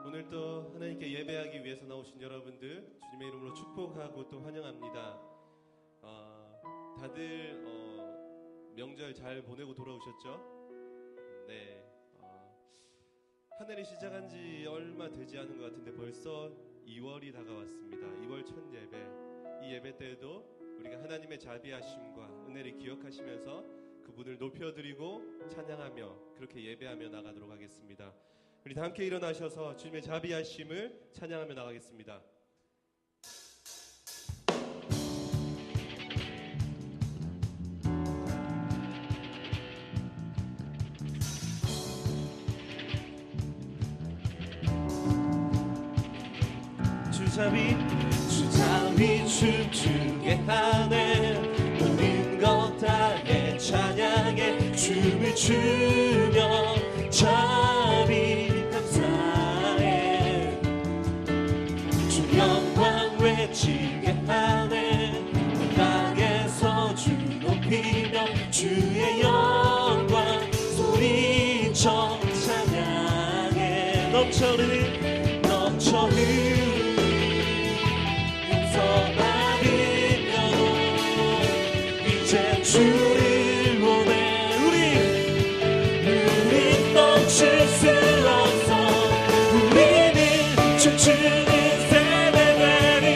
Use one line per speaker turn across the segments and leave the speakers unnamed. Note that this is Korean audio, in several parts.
오늘 또 하나님께 예배하기 위해서 나오신 여러분들 주님의 이름으로 축복하고 또 환영합니다. 다들 명절 잘 보내고 돌아오셨죠? 네. 한 해를 시작한 지 얼마 되지 않은 것 같은데 벌써 2월이 다가왔습니다. 2월 첫 예배. 이 예배 때에도 우리가 하나님의 자비하심과 은혜를 기억하시면서 그분을 높여드리고 찬양하며 그렇게 예배하며 나가도록 하겠습니다. 우리 다 함께 일어나셔서 주님의 자비하심을 찬양하며 나가겠습니다. 주자비 춤추게 하네 모든 것 다해 찬양해 춤을 추며 자비 감사해 주 영광 외치게 하네 땅에서 주 높이며 주의 영광 소리쳐 찬양해 넘쳐 흐르는 주를 보내 우리 넘칠 수 없어 우리는 춤추는 세대들이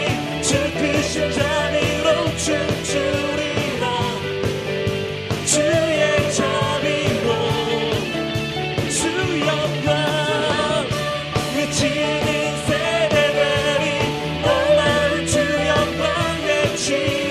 주 크신 자비로 춤추리라 주의 자비로 주 영광 외치는 세대들이 올라올 주 영광 외치리라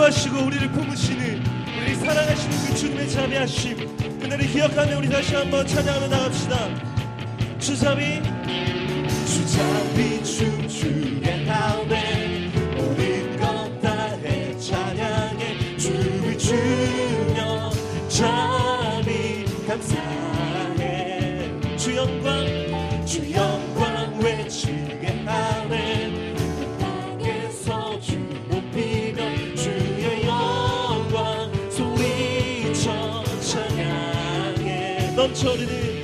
하시고 우리를 품으시는 우리 사랑하시는 그 주님의 자비하심 그날을 기억하며 우리 다시 한번 찬양하며 나갑시다. 주자비 춤추게 하네 모든 것 다해 찬양해 주를 주며 자비 감사해 주 영광 외치게 하네 넘쳐 흐르는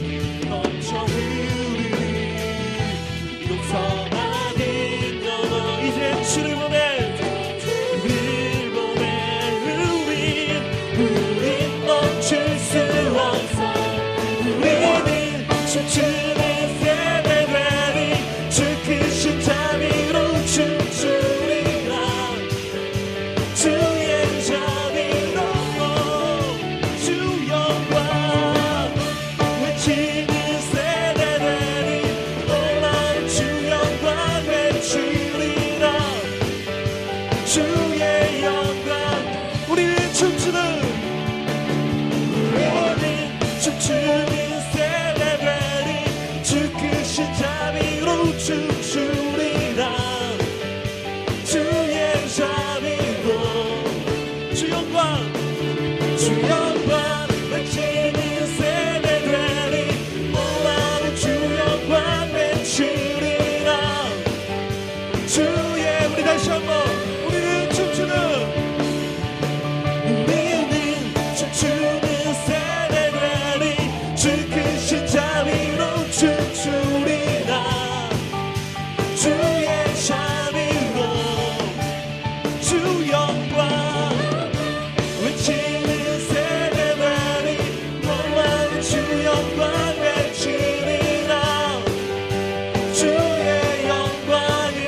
용서받은 영혼 이제 주를 보내 우린 멈출 수 없어 우리는 춤추는 세대들이 주 크신 자비로 춤추리라 주의 자비로 주 영광 외치는 세대들이 올라온 주 영광 외치리라 주의 영광 우리는 춤추는 세대들이 주 크신 자비로 춤추리라 주의 자비로 주 영광 외치는 세대들이 올라온 주 영광 외치리라 주의 우리 다시 한번 우리는 춤추는 세대들이 주 크신 자비로 춤추리라 주의 자비로 주 영광 외치는 세대들이 놀라운 주 영광 외치리라 주의 영광을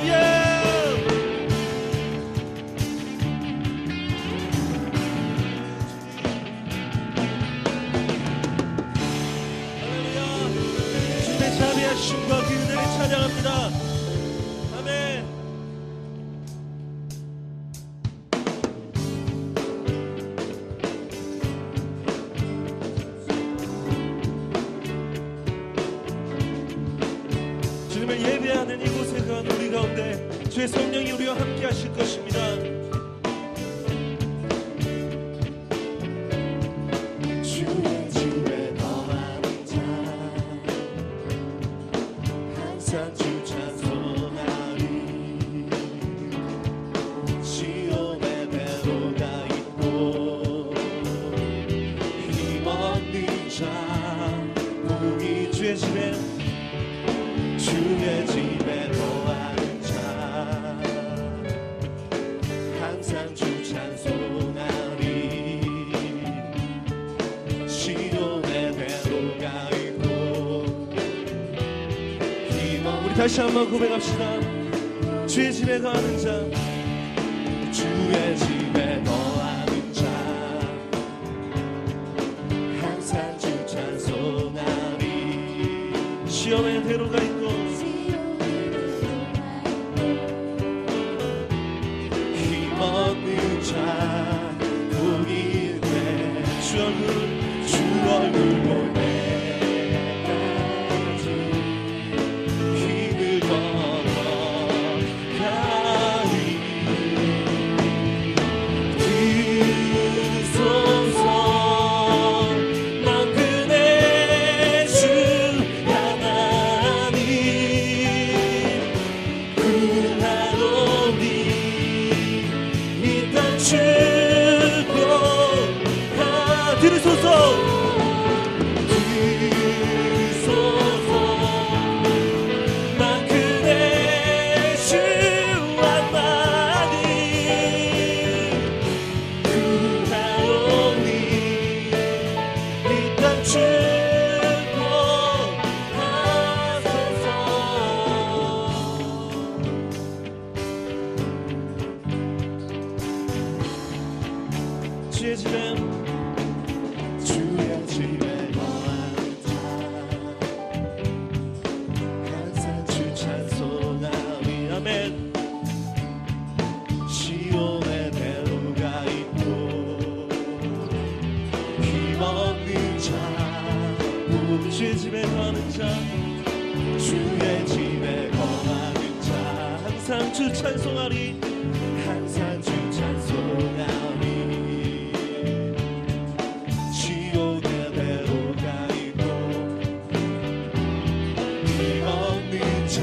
할렐루야 주님의 자비하심과 그 은혜를 찬양합니다. 아멘. 주님을 예배하는 이곳에 간 우리 가운데 주의 성령이 우리와 함께 하실 것입니다. 주의 집에 거하는 자 항상 주 찬송하리 다시 한번 고백합시다. 주의 집에 거하는 자,
주의 집에 거하는 자 항상 주 찬송하리.
시온의 대로가 있고
힘없는 자 복이 돼. 주 얼굴 볼 때까지 힘을 걸어가리. 드소서 난 그네 주 하나님 구하노니 이 땅 축복하.
들으소서. 주의 집에
주의 집에 거하는 자 항상 주 찬송하리.
아멘.
시온의 대로가 있고 힘없는 자
주의 집에 거하는 자,
주의 집에 거하는 자
항상 주 찬송하리.
항상 주 찬송하리. 시온의 대로가 있고 힘없는 자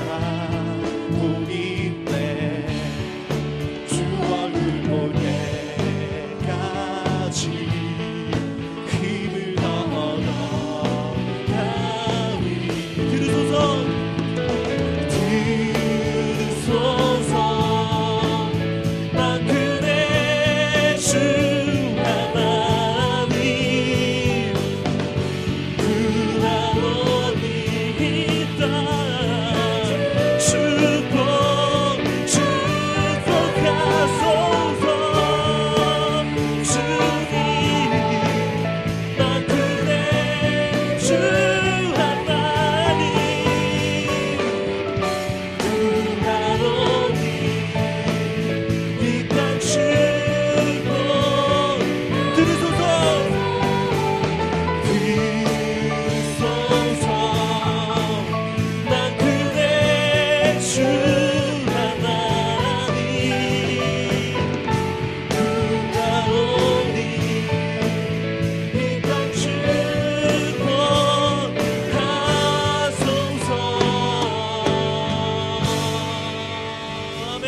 복이 있네. 주 얼굴 볼 때까지 힘을 얻어가리.
들으소서.
들으소서 난 그네 주 하나님 구하노니 이 땅 축복하소서. 주님 난 그네 주 하나님 구하노니 이 땅 축복.
들으소서.
들소서 난 그네 주 하나님 구하노니 이 땅 축복하소서.
아멘.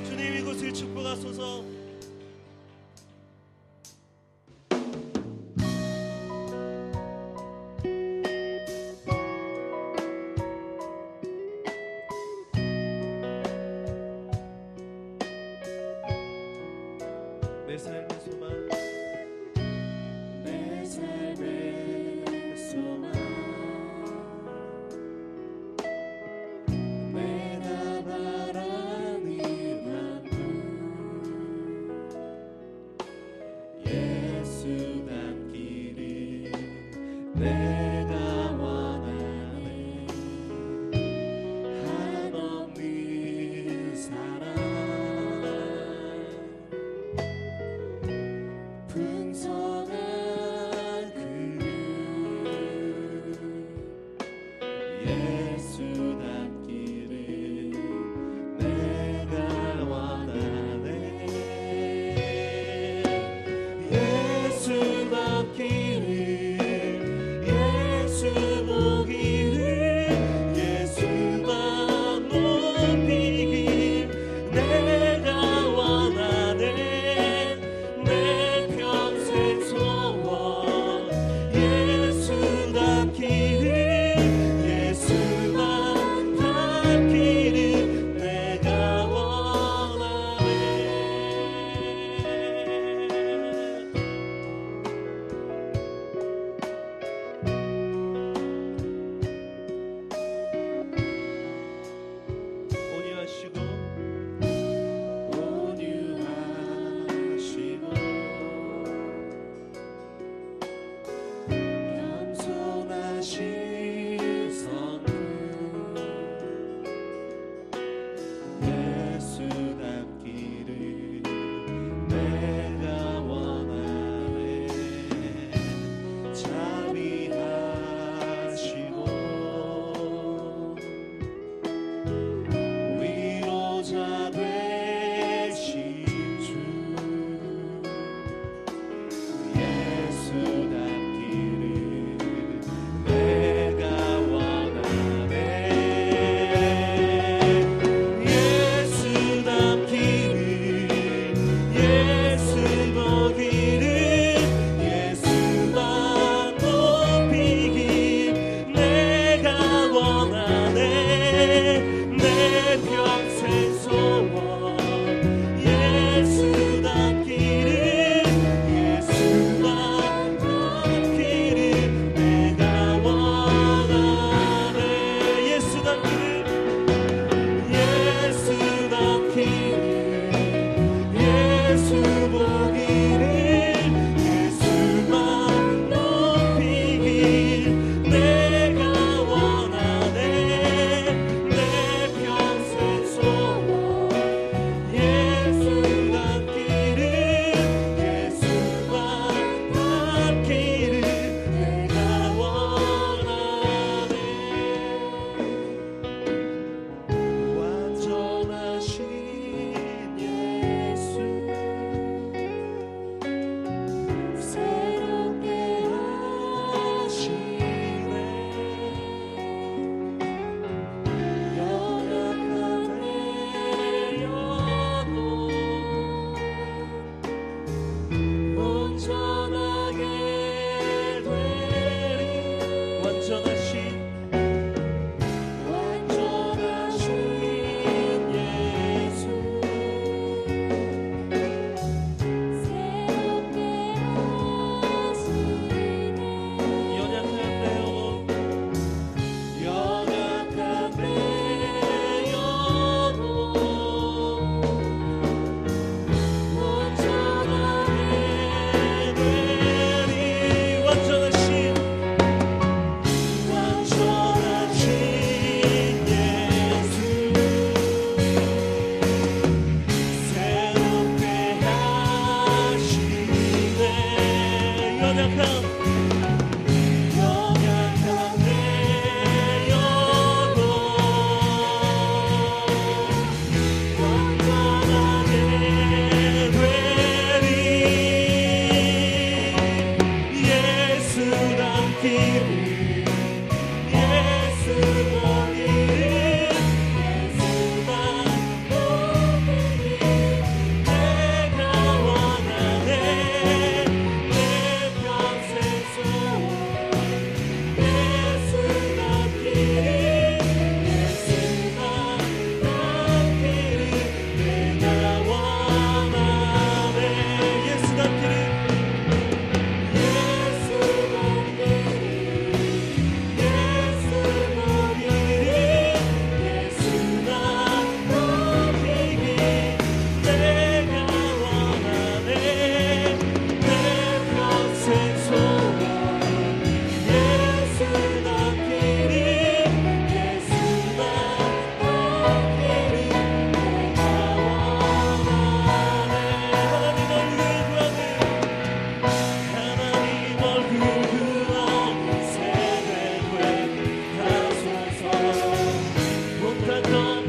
주님 이곳을 축복하소서. 내 삶의 소망,
내 삶의 소망 내가 바라는 만큼 예수 닮기를 내가 원하네. 한없는 사랑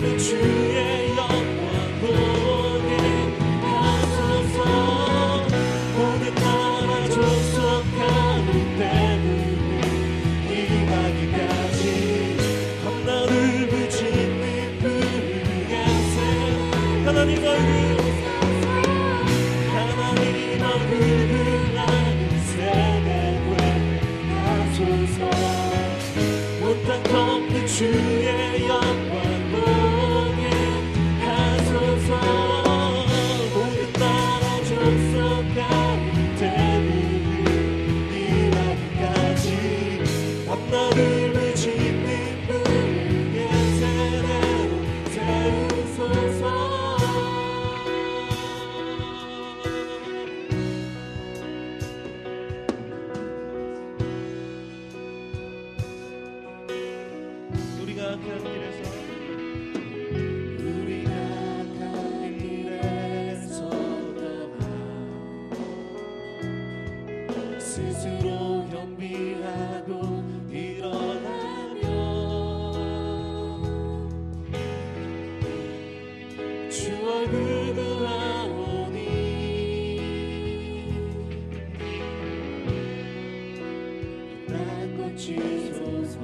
없는 주의 영광 보게 하소서. 모든 나라 족속 가운데 임하기까지 밤낮을 부치는 불가세. 하나님 얼굴 하는 세대에 하소서. 못한 없는 주의 영광 보게 하소서. 모든 나라 족속 가운데 일하기까지 밤낮을 부치는 불의 세대로 세우소서. 우리가 간 길에서 떠나 스스로 겸비하고 일어나며 주 얼굴 구하오니 난 고치소서.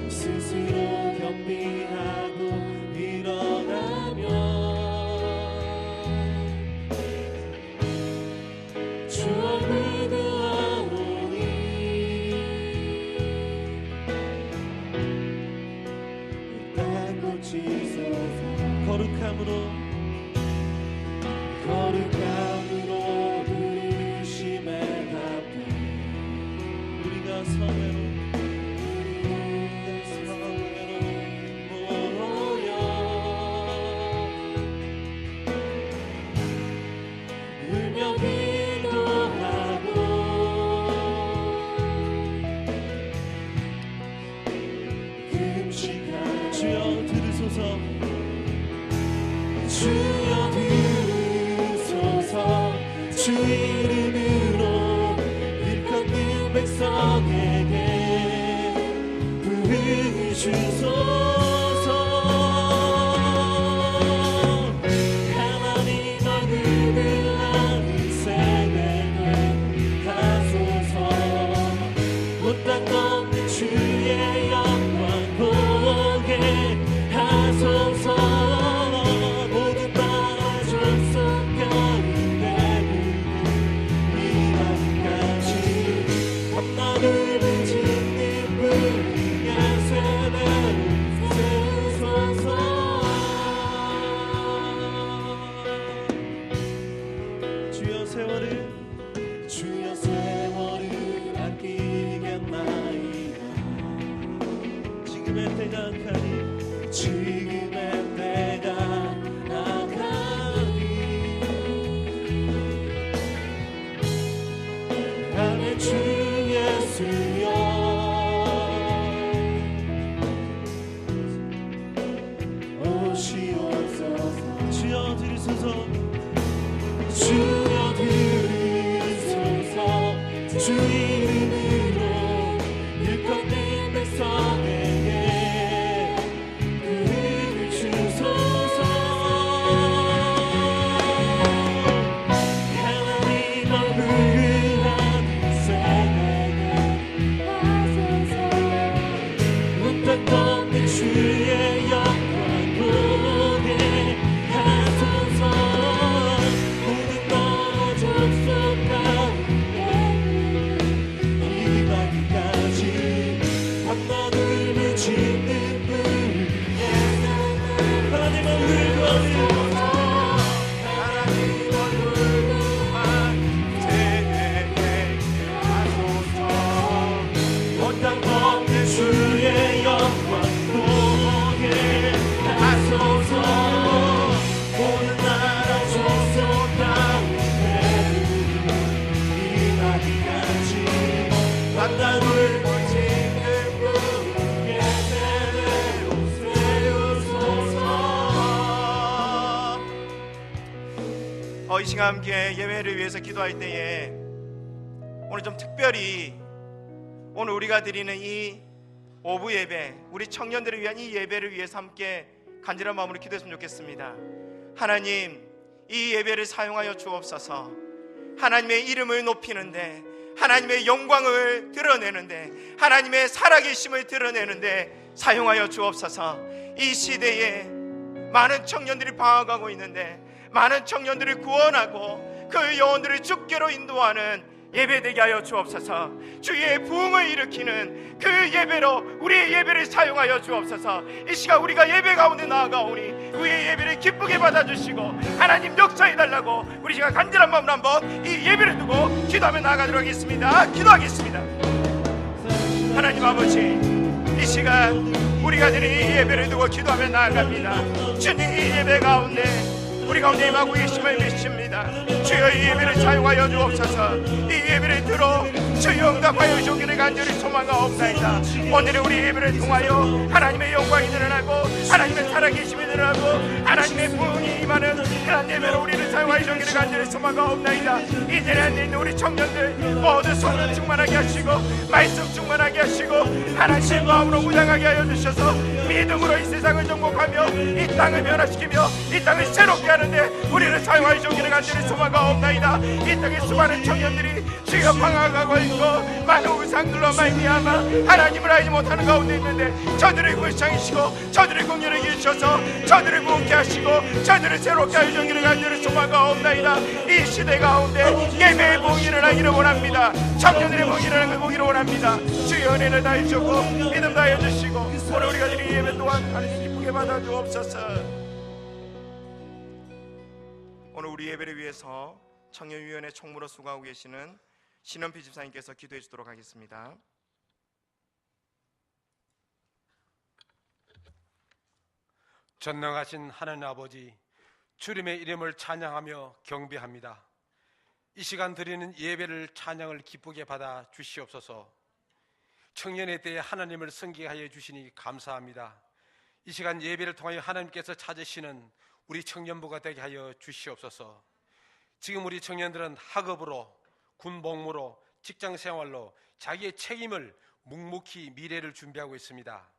스스로 겸비하고 일어나며 주 얼굴 구하오니 난 고치소서. 거룩함으로 부르심에 답해 우리가 성회로 주여 들으소서. 주 이름으로 일컫는 백성에게 부르주소서. 하나님 얼굴을 아는 세대에 하소서. 못한 없는 주의 영광 보게 하소서. 주여 세월을 아끼겠나이다. 지금의 때가 악하니 나의 주 예수여 오시옵소서. 주여 들으소서. 주여 들으소서. 주 이름으로 일컫는 백성에게 부르주소서. 하나님 얼굴을 아는 세대에 하소서. 못한 없는 주의 영광 보게 하소서. 모든 나라 족속 가운데
이 시간 함께 예배를 위해서 기도할 때에 오늘 좀 특별히 오늘 우리가 드리는 이 오부 예배, 우리 청년들을 위한 이 예배를 위해서 함께 간절한 마음으로 기도했으면 좋겠습니다. 하나님, 이 예배를 사용하여 주옵소서. 하나님의 이름을 높이는데, 하나님의 영광을 드러내는데, 하나님의 살아계심을 드러내는데 사용하여 주옵소서. 이 시대에 많은 청년들이 방황하고 있는데, 많은 청년들을 구원하고 그 영혼들을 주께로 인도하는 예배되게 하여 주옵소서. 주의 부흥을 일으키는 그 예배로 우리의 예배를 사용하여 주옵소서. 이 시간 우리가 예배 가운데 나아가오니 우리의 예배를 기쁘게 받아주시고 하나님 역사해달라고 우리 시간 간절한 마음으로 한번 이 예배를 두고 기도하며 나아가도록 하겠습니다. 기도하겠습니다. 하나님 아버지, 이 시간 우리가 드린 이 예배를 두고 기도하며 나아갑니다. 주님, 이 예배 가운데 우리 가운데 임하고 계심을 믿습니다. 주여, 이 예배를 사용하여 주옵소서. 이 예배를 들어 주여 응답하여 주기를 간절히 소망하옵나이다. 오늘의 우리 예배를 통하여 하나님의 영광이 드러나고 하나님의 살아계심이 드러나고 하나님의 부흥이 임하는 그런 예배로 우리를 사용하여 주기를 간절히 소망하옵나이다. 이 자리에 앉아있는 우리 청년들 모두 성령 충만하게 하시고 말씀 충만하게 하시고 하나님의 마음으로 무장하게 하여 주셔서 믿음으로 이 세상을 정복하며 이 땅을 변화시키며 이 땅을 새롭게 하는데 우리를 사용하여 주기를 간절히 소망하옵나이다. 이 땅의 수많은 청년들이 주여 방황하고 있고 많은 우상들로 말미암아 하나님을 알지 못하는 가운데 있는데 저들을 불쌍히시고 저들을 긍휼히 여기셔서 저들을 부흥케 하시고 저들을 새롭게 하여 주기를 간절히 소망하옵나이다. 이 시대 가운데 예배의 부흥이 일어나기를 원합니다. 청년들의 부흥이 일어나기를 원합니다. 주여 은혜를 다해 주시고 믿음 다해 주시고 오늘 우리가 드린 예배 또한 하나님 기쁘게 받아 주옵소서. 오늘 우리 예배를 위해서 청년위원회 총무로 수고하고 계시는 신원필 집사님께서 기도해 주도록 하겠습니다.
전능하신 하나님 아버지, 주님의 이름을 찬양하며 경배합니다. 이 시간 드리는 예배를 찬양을 기쁘게 받아 주시옵소서. 청년의 때에 하나님을 섬기게 주시니 감사합니다. 이 시간 예배를 통하여 하나님께서 찾으시는 우리 청년부가 되게 하여 주시옵소서. 지금 우리 청년들은 학업으로, 군복무로, 직장생활로 자기의 책임을 묵묵히 미래를 준비하고 있습니다.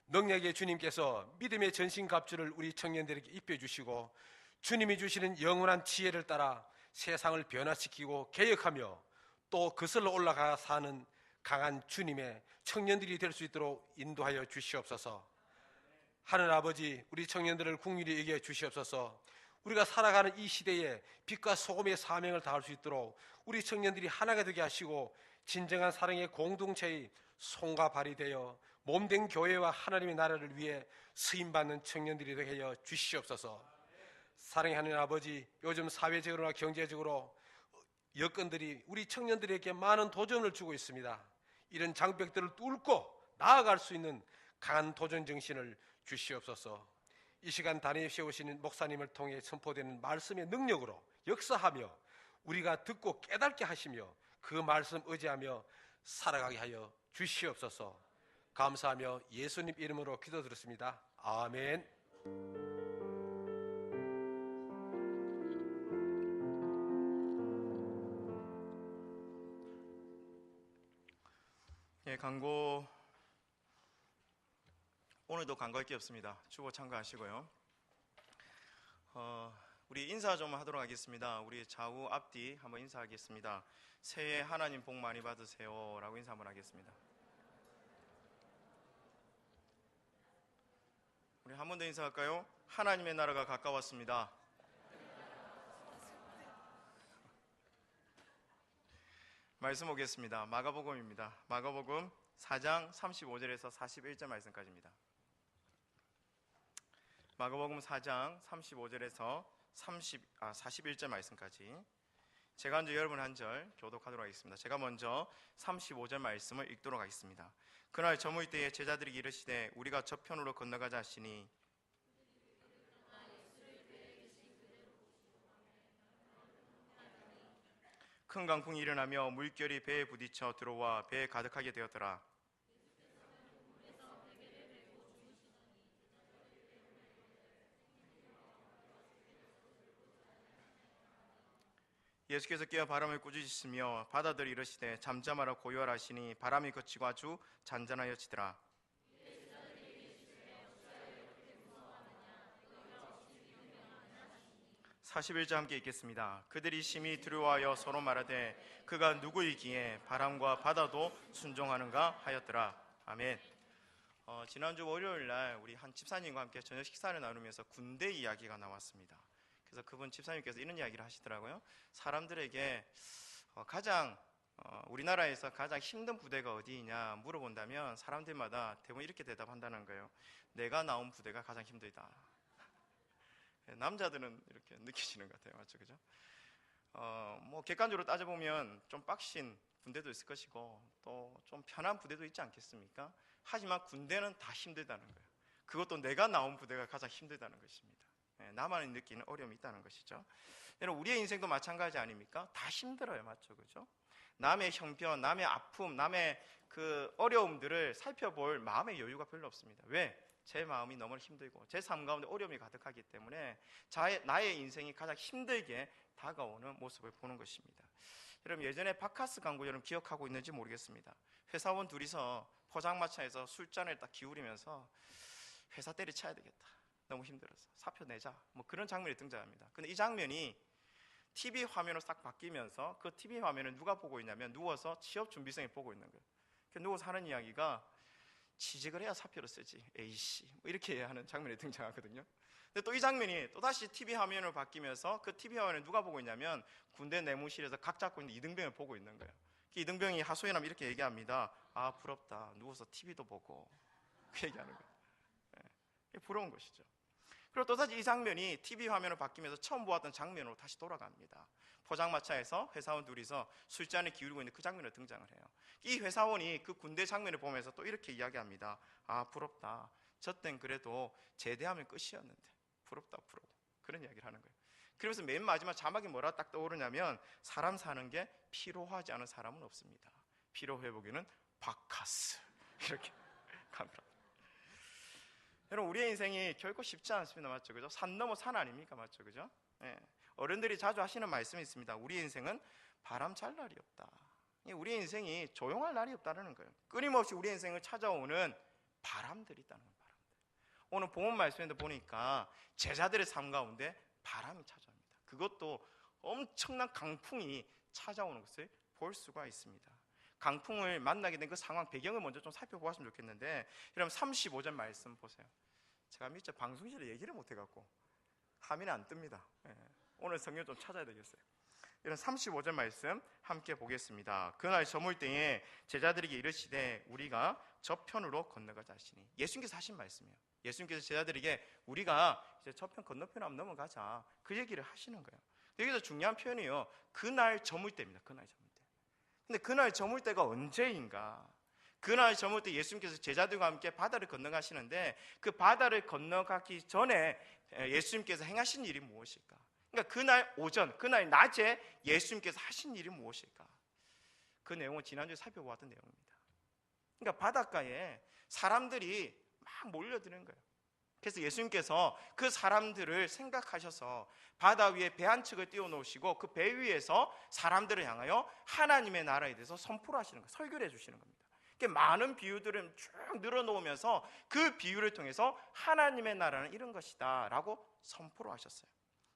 능력의 주님께서 믿음의 전신갑주를 우리 청년들에게 입혀주시고 주님이 주시는 영원한 지혜를 따라 세상을 변화시키고 개혁하며 또 거슬러 올라가 사는 강한 주님의 청년들이 될 수 있도록 인도하여 주시옵소서. 하늘 아버지, 우리 청년들을 긍휼히 여겨 주시옵소서. 우리가 살아가는 이 시대에 빛과 소금의 사명을 다할 수 있도록 우리 청년들이 하나가 되게 하시고 진정한 사랑의 공동체의 손과 발이 되어 몸된 교회와 하나님의 나라를 위해 쓰임받는 청년들이 되게 하여 주시옵소서. 사랑의 하나님 아버지, 요즘 사회적으로나 경제적으로 여건들이 우리 청년들에게 많은 도전을 주고 있습니다. 이런 장벽들을 뚫고 나아갈 수 있는 강한 도전 정신을 주시옵소서. 이 시간 단위에 세우시는 목사님을 통해 선포되는 말씀의 능력으로 역사하며 우리가 듣고 깨닫게 하시며 그 말씀 의지하며 살아가게 하여 주시옵소서. 감사하며 예수님 이름으로 기도드렸습니다. 아멘.
광고 오늘도 광고할 게 없습니다. 주보 참고하시고요. 우리 인사 좀 하도록 하겠습니다. 우리 좌우 앞뒤 한번 인사하겠습니다. 새해 하나님 복 많이 받으세요 라고 인사 한번 하겠습니다. 우리 한 번 더 인사할까요? 하나님의 나라가 가까웠습니다. 말씀 오겠습니다. 마가복음입니다. 마가복음 4장 35절에서 41절 말씀까지입니다. 마가복음 4장 35절에서 41절 말씀까지 제가 먼저 여러분 한 절 교독하도록 하겠습니다. 제가 먼저 35절 말씀을 읽도록 하겠습니다. 그날 저물 때에 제자들이 이르시되 우리가 저편으로 건너가자 하시니 큰 강풍이 일어나며 물결이 배에 부딪혀 들어와 배에 가득하게 되었더라. 예수께서 깨어 바람을 꾸짖으시며 바다들이 이르시되 잠잠하라 고요하라 하시니 바람이 그치고 아주 잔잔하여지더라. 41절 함께 읽겠습니다. 그들이 심히 두려워하여 서로 말하되 그가 누구이기에 바람과 바다도 순종하는가 하였더라. 아멘. 지난주 월요일날 우리 한 집사님과 함께 저녁 식사를 나누면서 군대 이야기가 나왔습니다. 그래서 그분 집사님께서 이런 이야기를 하시더라고요. 사람들에게 가장 우리나라에서 가장 힘든 부대가 어디이냐 물어본다면 사람들마다 대부분 이렇게 대답한다는 거예요. 내가 나온 부대가 가장 힘들다. 남자들은 이렇게 느끼시는 것 같아요. 맞죠? 그죠? 뭐 객관적으로 따져보면 좀 빡신 군대도 있을 것이고 또 좀 편한 부대도 있지 않겠습니까? 하지만 군대는 다 힘들다는 거예요. 그것도 내가 나온 부대가 가장 힘들다는 것입니다. 나만이 느끼는 어려움이 있다는 것이죠. 여러분, 우리의 인생도 마찬가지 아닙니까? 다 힘들어요. 맞죠? 그죠? 남의 형편, 남의 아픔, 남의 그 어려움들을 살펴볼 마음의 여유가 별로 없습니다. 왜? 제 마음이 너무 힘들고 제 삶 가운데 어려움이 가득하기 때문에 나의 인생이 가장 힘들게 다가오는 모습을 보는 것입니다. 여러분, 예전에 바카스 광고 여러분 기억하고 있는지 모르겠습니다. 회사원 둘이서 포장마차에서 술잔을 딱 기울이면서 회사 때려쳐야 되겠다, 너무 힘들어서 사표 내자, 뭐 그런 장면이 등장합니다. 근데 이 장면이 TV 화면으로 싹 바뀌면서 그 TV 화면을 누가 보고 있냐면 누워서 취업 준비생이 보고 있는 거예요. 누워서 하는 이야기가 취직을 해야 사표를 쓰지, A씨, 뭐 이렇게 하는 장면이 등장하거든요. 근데 또 이 장면이 또다시 TV 화면으로 바뀌면서 그 TV 화면을 누가 보고 있냐면 군대 내무실에서 각 잡고 있는 이등병을 보고 있는 거예요. 이등병이 하소연하면 이렇게 얘기합니다. 아, 부럽다, 누워서 TV도 보고. 그 얘기하는 거예요. 네. 부러운 것이죠. 그리고 또다시 이 장면이 TV 화면으로 바뀌면서 처음 보았던 장면으로 다시 돌아갑니다. 포장마차에서 회사원 둘이서 술잔을 기울이고 있는 그 장면으로 등장을 해요. 이 회사원이 그 군대 장면을 보면서 또 이렇게 이야기합니다. 아, 부럽다, 저 땐 그래도 제대하면 끝이었는데 부럽다, 부러워. 그런 이야기를 하는 거예요. 그러면서 맨 마지막 자막이 뭐라 딱 떠오르냐면 사람 사는 게 피로하지 않은 사람은 없습니다. 피로 회복에는 바카스. 이렇게 갑니다. 여러분, 우리의 인생이 결코 쉽지 않습니다. 맞죠? 그죠? 산 넘어 산 아닙니까? 맞죠? 그죠? 네. 어른들이 자주 하시는 말씀이 있습니다. 우리의 인생은 바람 잘 날이 없다. 우리의 인생이 조용할 날이 없다는 거예요. 끊임없이 우리의 인생을 찾아오는 바람들이 있다는 거예요. 바람들. 오늘 본문 말씀에도 보니까 제자들의 삶 가운데 바람이 찾아옵니다. 그것도 엄청난 강풍이 찾아오는 것을 볼 수가 있습니다. 강풍을 만나게 된 그 상황 배경을 먼저 좀 살펴보았으면 좋겠는데, 여러분 35절 말씀 보세요. 제가 미처 방송실에 얘기를 못해갖고 화면이 안 뜹니다. 오늘 성경 좀 찾아야 되겠어요. 이런 35절 말씀 함께 보겠습니다. 그날 저물 때에 제자들에게 이르시되 우리가 저편으로 건너가자 하시니, 예수님께서 하신 말씀이에요. 예수님께서 제자들에게 우리가 이제 저편 건너편 한번 넘어가자, 그 얘기를 하시는 거예요. 여기서 중요한 표현이요, 그날 저물 때입니다. 그날 저물 때. 근데 그날 저물 때가 언제인가? 그날 저물 때 예수님께서 제자들과 함께 바다를 건너가시는데 그 바다를 건너가기 전에 예수님께서 행하신 일이 무엇일까? 그러니까 그날 오전, 그날 낮에 예수님께서 하신 일이 무엇일까? 그 내용은 지난주에 살펴보았던 내용입니다. 그러니까 바닷가에 사람들이 막 몰려드는 거예요. 그래서 예수님께서 그 사람들을 생각하셔서 바다 위에 배 한 척을 띄워놓으시고 그 배 위에서 사람들을 향하여 하나님의 나라에 대해서 선포를 하시는 거예요. 설교를 해주시는 겁니다. 많은 비유들을 쭉 늘어놓으면서 그 비유를 통해서 하나님의 나라는 이런 것이다 라고 선포를 하셨어요.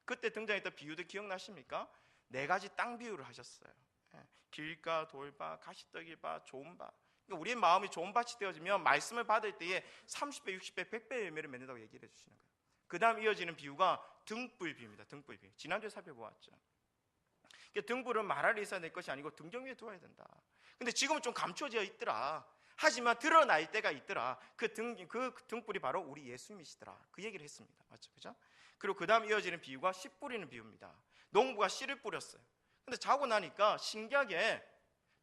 그때 등장했던 비유들 기억나십니까? 4가지 땅 비유를 하셨어요. 길가, 돌바, 가시떡이바, 좋은 바. 그러니까 우리의 마음이 좋은 밭이 되어지면 말씀을 받을 때에 30배, 60배, 100배 열매를 맺는다고 얘기를 해주시는 거예요. 그 다음 이어지는 비유가 등불 비유입니다. 등불 비유. 지난주에 살펴보았죠. 등불은 말 아래 있어야 될 것이 아니고 등경 위에 두어야 된다. 근데 지금은 좀 감춰져 있더라. 하지만 드러날 때가 있더라. 그 등불이 바로 우리 예수님이시더라. 그 얘기를 했습니다. 맞죠? 그죠? 그리고 그 다음 이어지는 비유가 씨 뿌리는 비유입니다. 농부가 씨를 뿌렸어요. 근데 자고 나니까 신기하게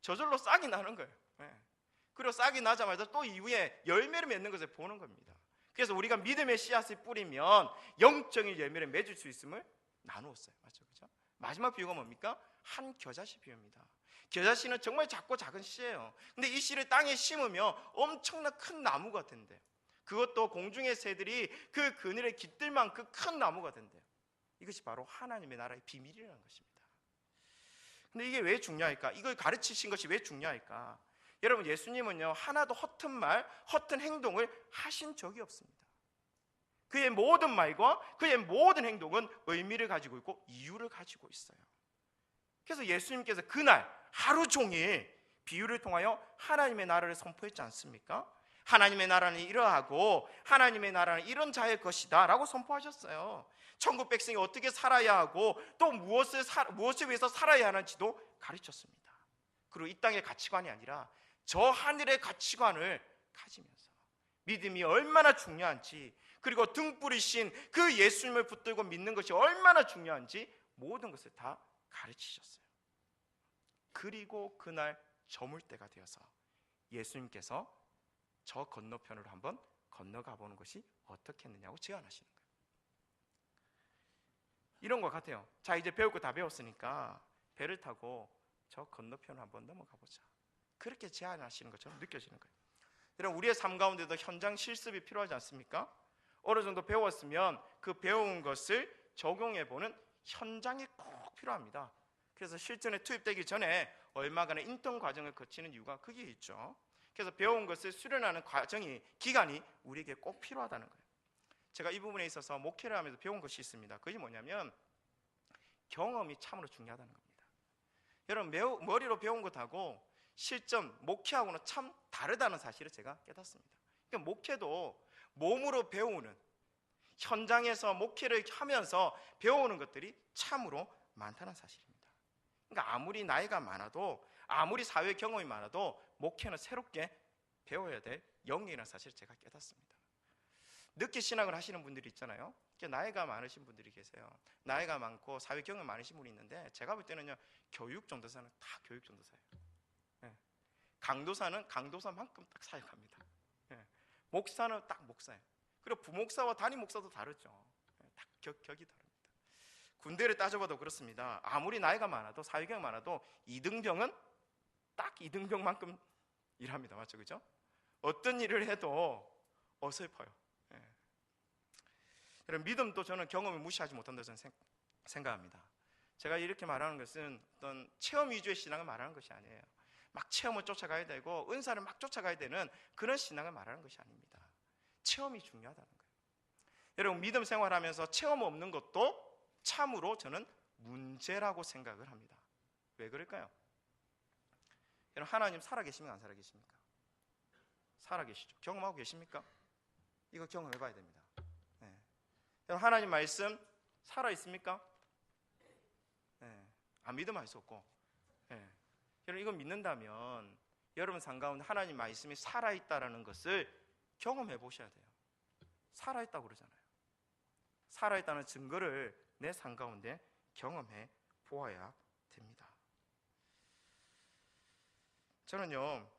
저절로 싹이 나는 거예요. 그리고 싹이 나자마자 또 이후에 열매를 맺는 것을 보는 겁니다. 그래서 우리가 믿음의 씨앗을 뿌리면 영적인 열매를 맺을 수 있음을 나누었어요. 맞죠? 그죠? 마지막 비유가 뭡니까? 한 겨자씨 비유입니다. 겨자씨는 정말 작고 작은 씨예요. 근데 이 씨를 땅에 심으면 엄청난 큰 나무가 된대요. 그것도 공중의 새들이 그 그늘에 깃들 만큼 큰 나무가 된대요. 이것이 바로 하나님의 나라의 비밀이라는 것입니다. 근데 이게 왜 중요할까? 이걸 가르치신 것이 왜 중요할까? 여러분, 예수님은요, 하나도 허튼 말, 허튼 행동을 하신 적이 없습니다. 그의 모든 말과 그의 모든 행동은 의미를 가지고 있고 이유를 가지고 있어요. 그래서 예수님께서 그날 하루 종일 비유를 통하여 하나님의 나라를 선포했지 않습니까? 하나님의 나라는 이러하고 하나님의 나라는 이런 자의 것이다 라고 선포하셨어요. 천국 백성이 어떻게 살아야 하고 또 무엇을 위해서 살아야 하는지도 가르쳤습니다. 그리고 이 땅의 가치관이 아니라 저 하늘의 가치관을 가지면서 믿음이 얼마나 중요한지, 그리고 등불이신 그 예수님을 붙들고 믿는 것이 얼마나 중요한지 모든 것을 다 가르치셨어요. 그리고 그날 저물 때가 되어서 예수님께서 저 건너편으로 한번 건너가 보는 것이 어떻겠느냐고 제안하시는 거예요. 이런 것 같아요. 자, 이제 배울 거 다 배웠으니까 배를 타고 저 건너편으로 한번 넘어가 보자. 그렇게 제안하시는 것처럼 느껴지는 거예요. 여러분, 우리의 삶 가운데도 현장 실습이 필요하지 않습니까? 어느 정도 배웠으면 그 배운 것을 적용해보는 현장이 꼭 필요합니다. 그래서 실전에 투입되기 전에 얼마간의 인턴 과정을 거치는 이유가 거기에 있죠. 그래서 배운 것을 수련하는 기간이 우리에게 꼭 필요하다는 거예요. 제가 이 부분에 있어서 목회를 하면서 배운 것이 있습니다. 그게 뭐냐면 경험이 참으로 중요하다는 겁니다. 여러분, 머리로 배운 것하고 실전, 목회하고는 참 다르다는 사실을 제가 깨닫습니다. 그러니까 목회도 몸으로 배우는, 현장에서 목회를 하면서 배우는 것들이 참으로 많다는 사실입니다. 그러니까 아무리 나이가 많아도, 아무리 사회 경험이 많아도 목회는 새롭게 배워야 될 영역이라는 사실을 제가 깨닫습니다. 늦게 신학을 하시는 분들이 있잖아요. 나이가 많으신 분들이 계세요. 나이가 많고 사회 경험이 많으신 분이 있는데 제가 볼 때는요, 교육 전도사는 다 교육 전도사예요. 강도사는 강도사만큼 딱 사역합니다. 목사는 딱 목사예요. 그리고 부목사와 담임 목사도 다르죠. 딱 격이 다릅니다. 군대를 따져봐도 그렇습니다. 아무리 나이가 많아도, 사회경험이 많아도 이등병은 딱 이등병만큼 일합니다. 맞죠? 그죠? 어떤 일을 해도 어설퍼요. 여러분, 믿음도 저는 경험을 무시하지 못한다고 저는 생각합니다. 제가 이렇게 말하는 것은 어떤 체험 위주의 신앙을 말하는 것이 아니에요. 막 체험을 쫓아가야 되고 은사를 막 쫓아가야 되는 그런 신앙을 말하는 것이 아닙니다. 체험이 중요하다는 거예요. 여러분, 믿음 생활하면서 체험 없는 것도 참으로 저는 문제라고 생각을 합니다. 왜 그럴까요? 여러분, 하나님 살아계십니까? 안 살아계십니까? 살아계시죠. 경험하고 계십니까? 이거 경험해봐야 됩니다. 여러분, 하나님 말씀 살아있습니까? 안 믿으면 할 수 없고, 여러분, 이거 믿는다면 여러분 삶 가운데 하나님 말씀이 살아있다라는 것을 경험해 보셔야 돼요. 살아있다고 그러잖아요. 살아있다는 증거를 내 삶 가운데 경험해 보아야 됩니다. 저는요,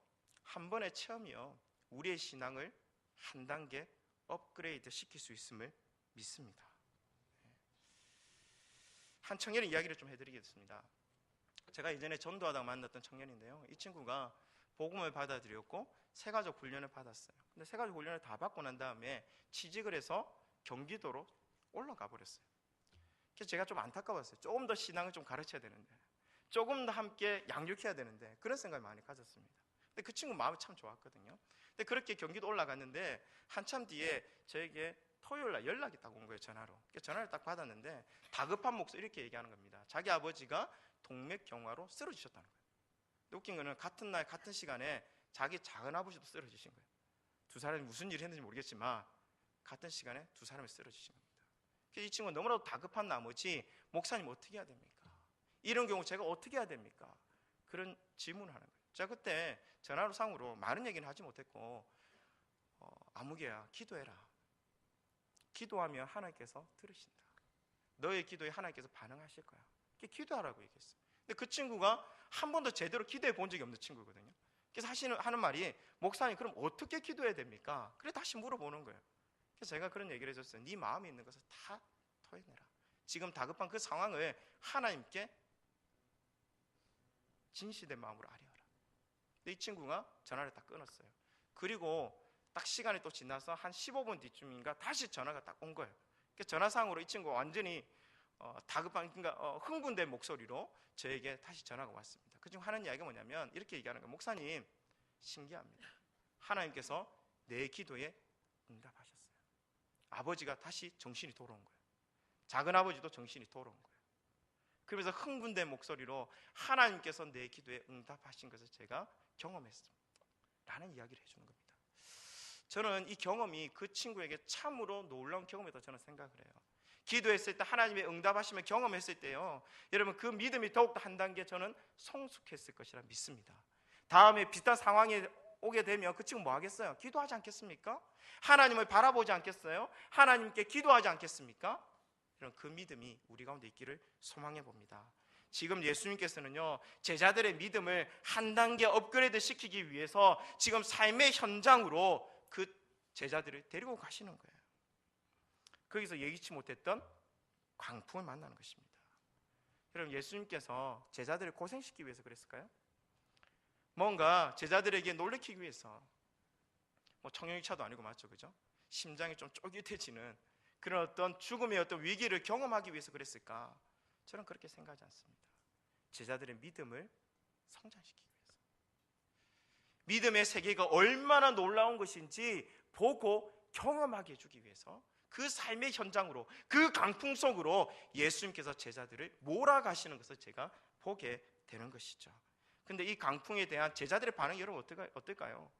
한 번의 체험이요, 우리의 신앙을 한 단계 업그레이드 시킬 수 있음을 믿습니다. 한 청년의 이야기를 좀 해드리겠습니다. 제가 예전에 전도하다가 만났던 청년인데요, 이 친구가 복음을 받아들였고 새가족 훈련을 받았어요. 근데 새가족 훈련을 다 받고 난 다음에 취직을 해서 경기도로 올라가 버렸어요. 그래서 제가 좀 안타까웠어요. 조금 더 신앙을 좀 가르쳐야 되는데, 조금 더 함께 양육해야 되는데, 그런 생각을 많이 가졌습니다. 근데 그 친구 마음이 참 좋았거든요. 근데 그렇게 경기도 올라갔는데 한참 뒤에 저에게 토요일날 연락이 딱 온 거예요, 전화로. 전화를 딱 받았는데 다급한 목소리 이렇게 얘기하는 겁니다. 자기 아버지가 동맥경화로 쓰러지셨다는 거예요. 근데 웃긴 거는 같은 날 같은 시간에 자기 작은 아버지도 쓰러지신 거예요. 두 사람이 무슨 일을 했는지 모르겠지만 같은 시간에 두 사람이 쓰러지신 겁니다. 그래서 이 친구가 너무나도 다급한 나머지 목사님 어떻게 해야 됩니까? 이런 경우 제가 어떻게 해야 됩니까? 그런 질문을 하는 거예요. 제가 그때 전화로 상으로 많은 얘기는 하지 못했고, 아무개야 기도해라. 기도하면 하나님께서 들으신다. 너의 기도에 하나님께서 반응하실 거야. 기도하라고 얘기했어요. 근데 그 친구가 한 번도 제대로 기도해 본 적이 없는 친구거든요. 그래서 하는 말이, 목사님 그럼 어떻게 기도해야 됩니까? 그래 다시 물어보는 거예요. 그래서 제가 그런 얘기를 해줬어요. 네 마음에 있는 것을 다 토해내라. 지금 다급한 그 상황을 하나님께 진실된 마음으로 아뢰어라. 근데 이 친구가 전화를 딱 끊었어요. 그리고 딱 시간이 또 지나서 한 15분 뒤쯤인가 다시 전화가 딱 온 거예요. 전화상으로 이 친구가 완전히 다급한 그러니까 흥분된 목소리로 저에게 다시 전화가 왔습니다. 그중 하는 이야기가 뭐냐면 이렇게 얘기하는 거예요. 목사님, 신기합니다. 하나님께서 내 기도에 응답하셨어요. 아버지가 다시 정신이 돌아온 거예요. 작은 아버지도 정신이 돌아온 거예요. 그러면서 흥분된 목소리로 하나님께서 내 기도에 응답하신 것을 제가 경험했습니다 라는 이야기를 해주는 겁니다. 저는 이 경험이 그 친구에게 참으로 놀라운 경험이다 저는 생각을 해요. 기도했을 때 하나님의 응답하심을 경험했을 때요, 여러분 그 믿음이 더욱더 한 단계 저는 성숙했을 것이라 믿습니다. 다음에 비슷한 상황에 오게 되면 그 친구 뭐 하겠어요? 기도하지 않겠습니까? 하나님을 바라보지 않겠어요? 하나님께 기도하지 않겠습니까? 이런 그 믿음이 우리 가운데 있기를 소망해 봅니다. 지금 예수님께서는요, 제자들의 믿음을 한 단계 업그레이드 시키기 위해서 지금 삶의 현장으로 그 제자들을 데리고 가시는 거예요. 거기서 예기치 못했던 광풍을 만나는 것입니다. 여러분, 예수님께서 제자들을 고생시키기 위해서 그랬을까요? 뭔가 제자들에게 놀래키기 위해서, 뭐 청룡차도 아니고 맞죠, 그죠? 심장이 좀 쫄깃해지는 그런 어떤 죽음의 어떤 위기를 경험하기 위해서 그랬을까? 저는 그렇게 생각하지 않습니다. 제자들의 믿음을 성장시키기 위해서, 믿음의 세계가 얼마나 놀라운 것인지 보고 경험하게 해주기 위해서, 그 삶의 현장으로, 그 강풍 속으로 예수님께서 제자들을 몰아가시는 것을 제가 보게 되는 것이죠. 근데 이 강풍에 대한 제자들의 반응이 여러분 어떨까요?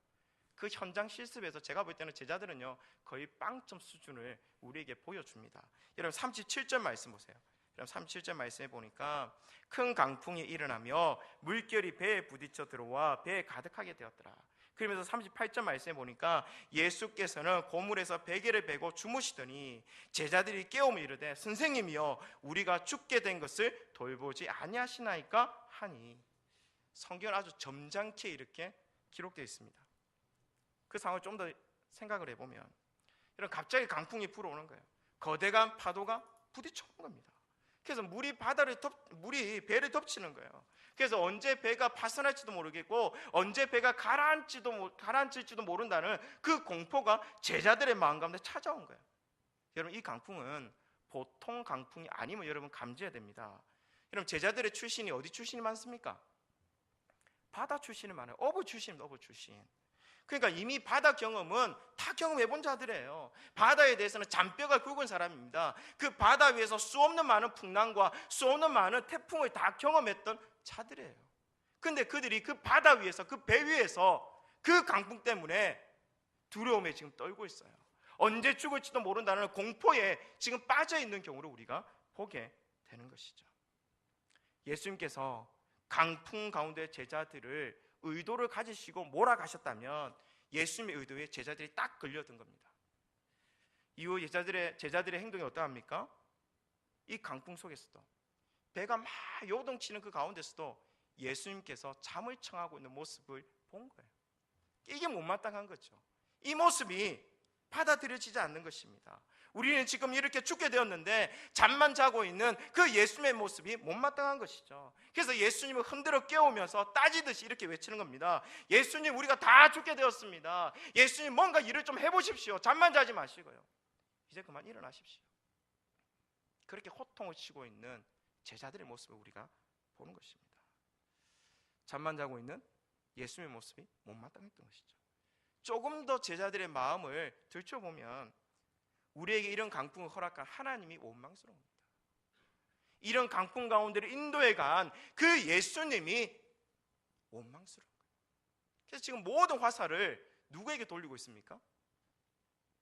그 현장 실습에서 제가 볼 때는 제자들은요, 거의 빵점 수준을 우리에게 보여줍니다. 여러분 37절 말씀 보세요. 여러분 37절 말씀에 보니까 큰 강풍이 일어나며 물결이 배에 부딪혀 들어와 배에 가득하게 되었더라. 그러면서 38절 말씀에 보니까 예수께서는 고물에서 베개를 베고 주무시더니 제자들이 깨우며 이르되 선생님이여 우리가 죽게 된 것을 돌보지 아니하시나이까 하니, 성경은 아주 점잖게 이렇게 기록되어 있습니다. 그 상황을 좀 더 생각을 해보면, 이런 갑자기 강풍이 불어오는 거예요. 거대한 파도가 부딪혀오는 겁니다. 그래서 물이 배를 덮치는 거예요. 그래서 언제 배가 파손할지도 모르겠고 언제 배가 가라앉을지도 모른다는 그 공포가 제자들의 마음 가운데 찾아온 거예요. 여러분, 이 강풍은 보통 강풍이 아님을 여러분 감지해야 됩니다. 여러분, 제자들의 출신이 어디 출신이 많습니까? 바다 출신이 많아요. 어부 출신입니다. 어부 출신. 그러니까 이미 바다 경험은 다 경험해본 자들이에요. 바다에 대해서는 잔뼈가 굵은 사람입니다. 그 바다 위에서 수없는 많은 풍랑과 수없는 많은 태풍을 다 경험했던 자들이에요. 근데 그들이 그 바다 위에서, 그 배 위에서 그 강풍 때문에 두려움에 지금 떨고 있어요. 언제 죽을지도 모른다는 공포에 지금 빠져 있는 경우를 우리가 보게 되는 것이죠. 예수님께서 강풍 가운데 제자들을 의도를 가지시고 몰아가셨다면 예수님의 의도에 제자들이 딱 걸려든 겁니다. 이후 제자들의 행동이 어떠합니까? 이 강풍 속에서도, 배가 막 요동치는 그 가운데서도 예수님께서 잠을 청하고 있는 모습을 본 거예요. 이게 못마땅한 거죠. 이 모습이 받아들여지지 않는 것입니다. 우리는 지금 이렇게 죽게 되었는데 잠만 자고 있는 그 예수님의 모습이 못마땅한 것이죠. 그래서 예수님을 흔들어 깨우면서 따지듯이 이렇게 외치는 겁니다. 예수님, 우리가 다 죽게 되었습니다. 예수님, 뭔가 일을 좀 해보십시오. 잠만 자지 마시고요, 이제 그만 일어나십시오. 그렇게 호통을 치고 있는 제자들의 모습을 우리가 보는 것입니다. 잠만 자고 있는 예수님의 모습이 못마땅했던 것이죠. 조금 더 제자들의 마음을 들춰보면 우리에게 이런 강풍을 허락한 하나님이 원망스러웁니다. 이런 강풍 가운데를 인도해 간 그 예수님이 원망스러운 거예요. 그래서 지금 모든 화살을 누구에게 돌리고 있습니까?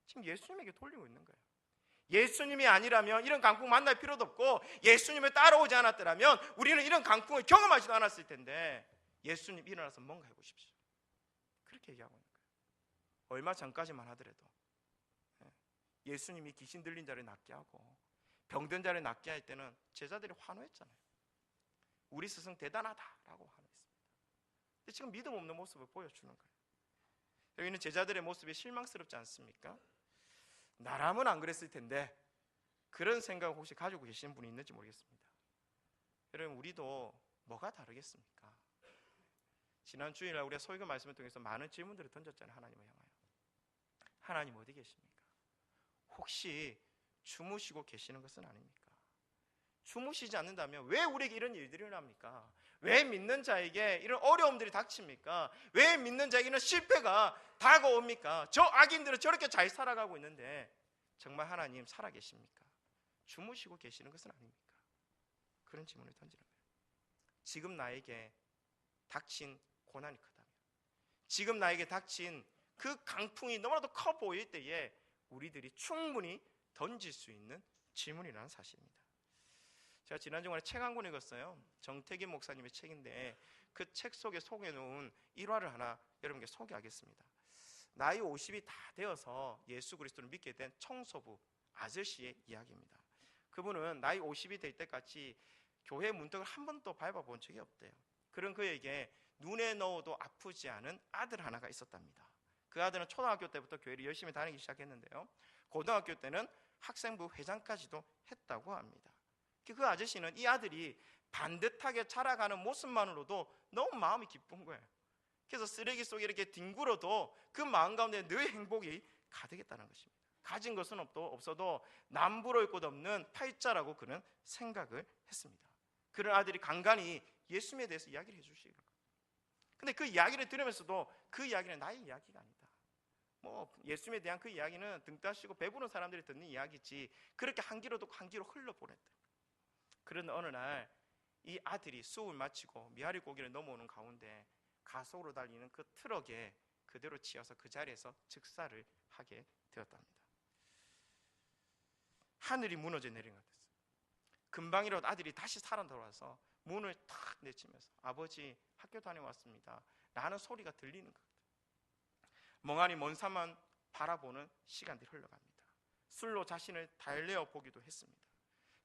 지금 예수님에게 돌리고 있는 거예요. 예수님이 아니라면 이런 강풍 만날 필요도 없고, 예수님을 따라오지 않았더라면 우리는 이런 강풍을 경험하지도 않았을 텐데, 예수님 일어나서 뭔가 해보십시오. 그렇게 얘기하고 있는 거예요. 얼마 전까지만 하더라도 예수님이 귀신 들린 자를 낫게 하고 병든 자를 낫게 할 때는 제자들이 환호했잖아요. 우리 스승 대단하다라고 환호했습니다. 근데 지금 믿음 없는 모습을 보여주는 거예요. 여기는 제자들의 모습이 실망스럽지 않습니까? 나라면 안 그랬을 텐데, 그런 생각 혹시 가지고 계시는 분이 있는지 모르겠습니다. 여러분, 우리도 뭐가 다르겠습니까? 지난 주일날 우리가 설교 말씀을 통해서 많은 질문들을 던졌잖아요. 하나님을 향하여. 하나님 어디 계십니까? 혹시 주무시고 계시는 것은 아닙니까? 주무시지 않는다면 왜 우리에게 이런 일들이 일어납니까? 왜 믿는 자에게 이런 어려움들이 닥칩니까? 왜 믿는 자에게는 실패가 다가옵니까? 저 악인들은 저렇게 잘 살아가고 있는데 정말 하나님 살아계십니까? 주무시고 계시는 것은 아닙니까? 그런 질문을 던지는 거예요. 지금 나에게 닥친 고난이 크다면, 지금 나에게 닥친 그 강풍이 너무나도 커 보일 때에 우리들이 충분히 던질 수 있는 질문이라는 사실입니다. 제가 지난 주간에 책 한 권 읽었어요. 정태기 목사님의 책인데 그 책 속에 소개해놓은 일화를 하나 여러분께 소개하겠습니다. 나이 50이 다 되어서 예수 그리스도를 믿게 된 청소부 아저씨의 이야기입니다. 그분은 나이 50이 될 때까지 교회 문턱을 한 번도 밟아본 적이 없대요. 그런 그에게 눈에 넣어도 아프지 않은 아들 하나가 있었답니다. 그 아들은 초등학교 때부터 교회를 열심히 다니기 시작했는데요, 고등학교 때는 학생부 회장까지도 했다고 합니다. 그 아저씨는 이 아들이 반듯하게 자라가는 모습만으로도 너무 마음이 기쁜 거예요. 그래서 쓰레기 속에 이렇게 뒹굴어도 그 마음 가운데 늘 행복이 가득했다는 것입니다. 가진 것은 없어도 남부러울 것 없는 팔자라고 그는 생각을 했습니다. 그런 아들이 간간히 예수님에 대해서 이야기를 해주시는 거예요. 근데 그 이야기를 들으면서도 그 이야기는 나의 이야기가 아니다. 예수님에 대한 그 이야기는 등 따시고 배부른 사람들이 듣는 이야기지 그렇게 한 귀로 듣고 한 귀로 흘러보냈다. 그런 어느 날 이 아들이 수업을 마치고 미아리 고개를 넘어오는 가운데 가속으로 달리는 그 트럭에 그대로 치여서 그 자리에서 즉사를 하게 되었답니다. 하늘이 무너져 내린 것 같았어요. 금방이라도 아들이 다시 살아 돌아와서 문을 탁 내치면서 아버지 학교 다녀왔습니다 라는 소리가 들리는 것 같아요. 멍하니 먼 산만 바라보는 시간들이 흘러갑니다. 술로 자신을 달래어 보기도 했습니다.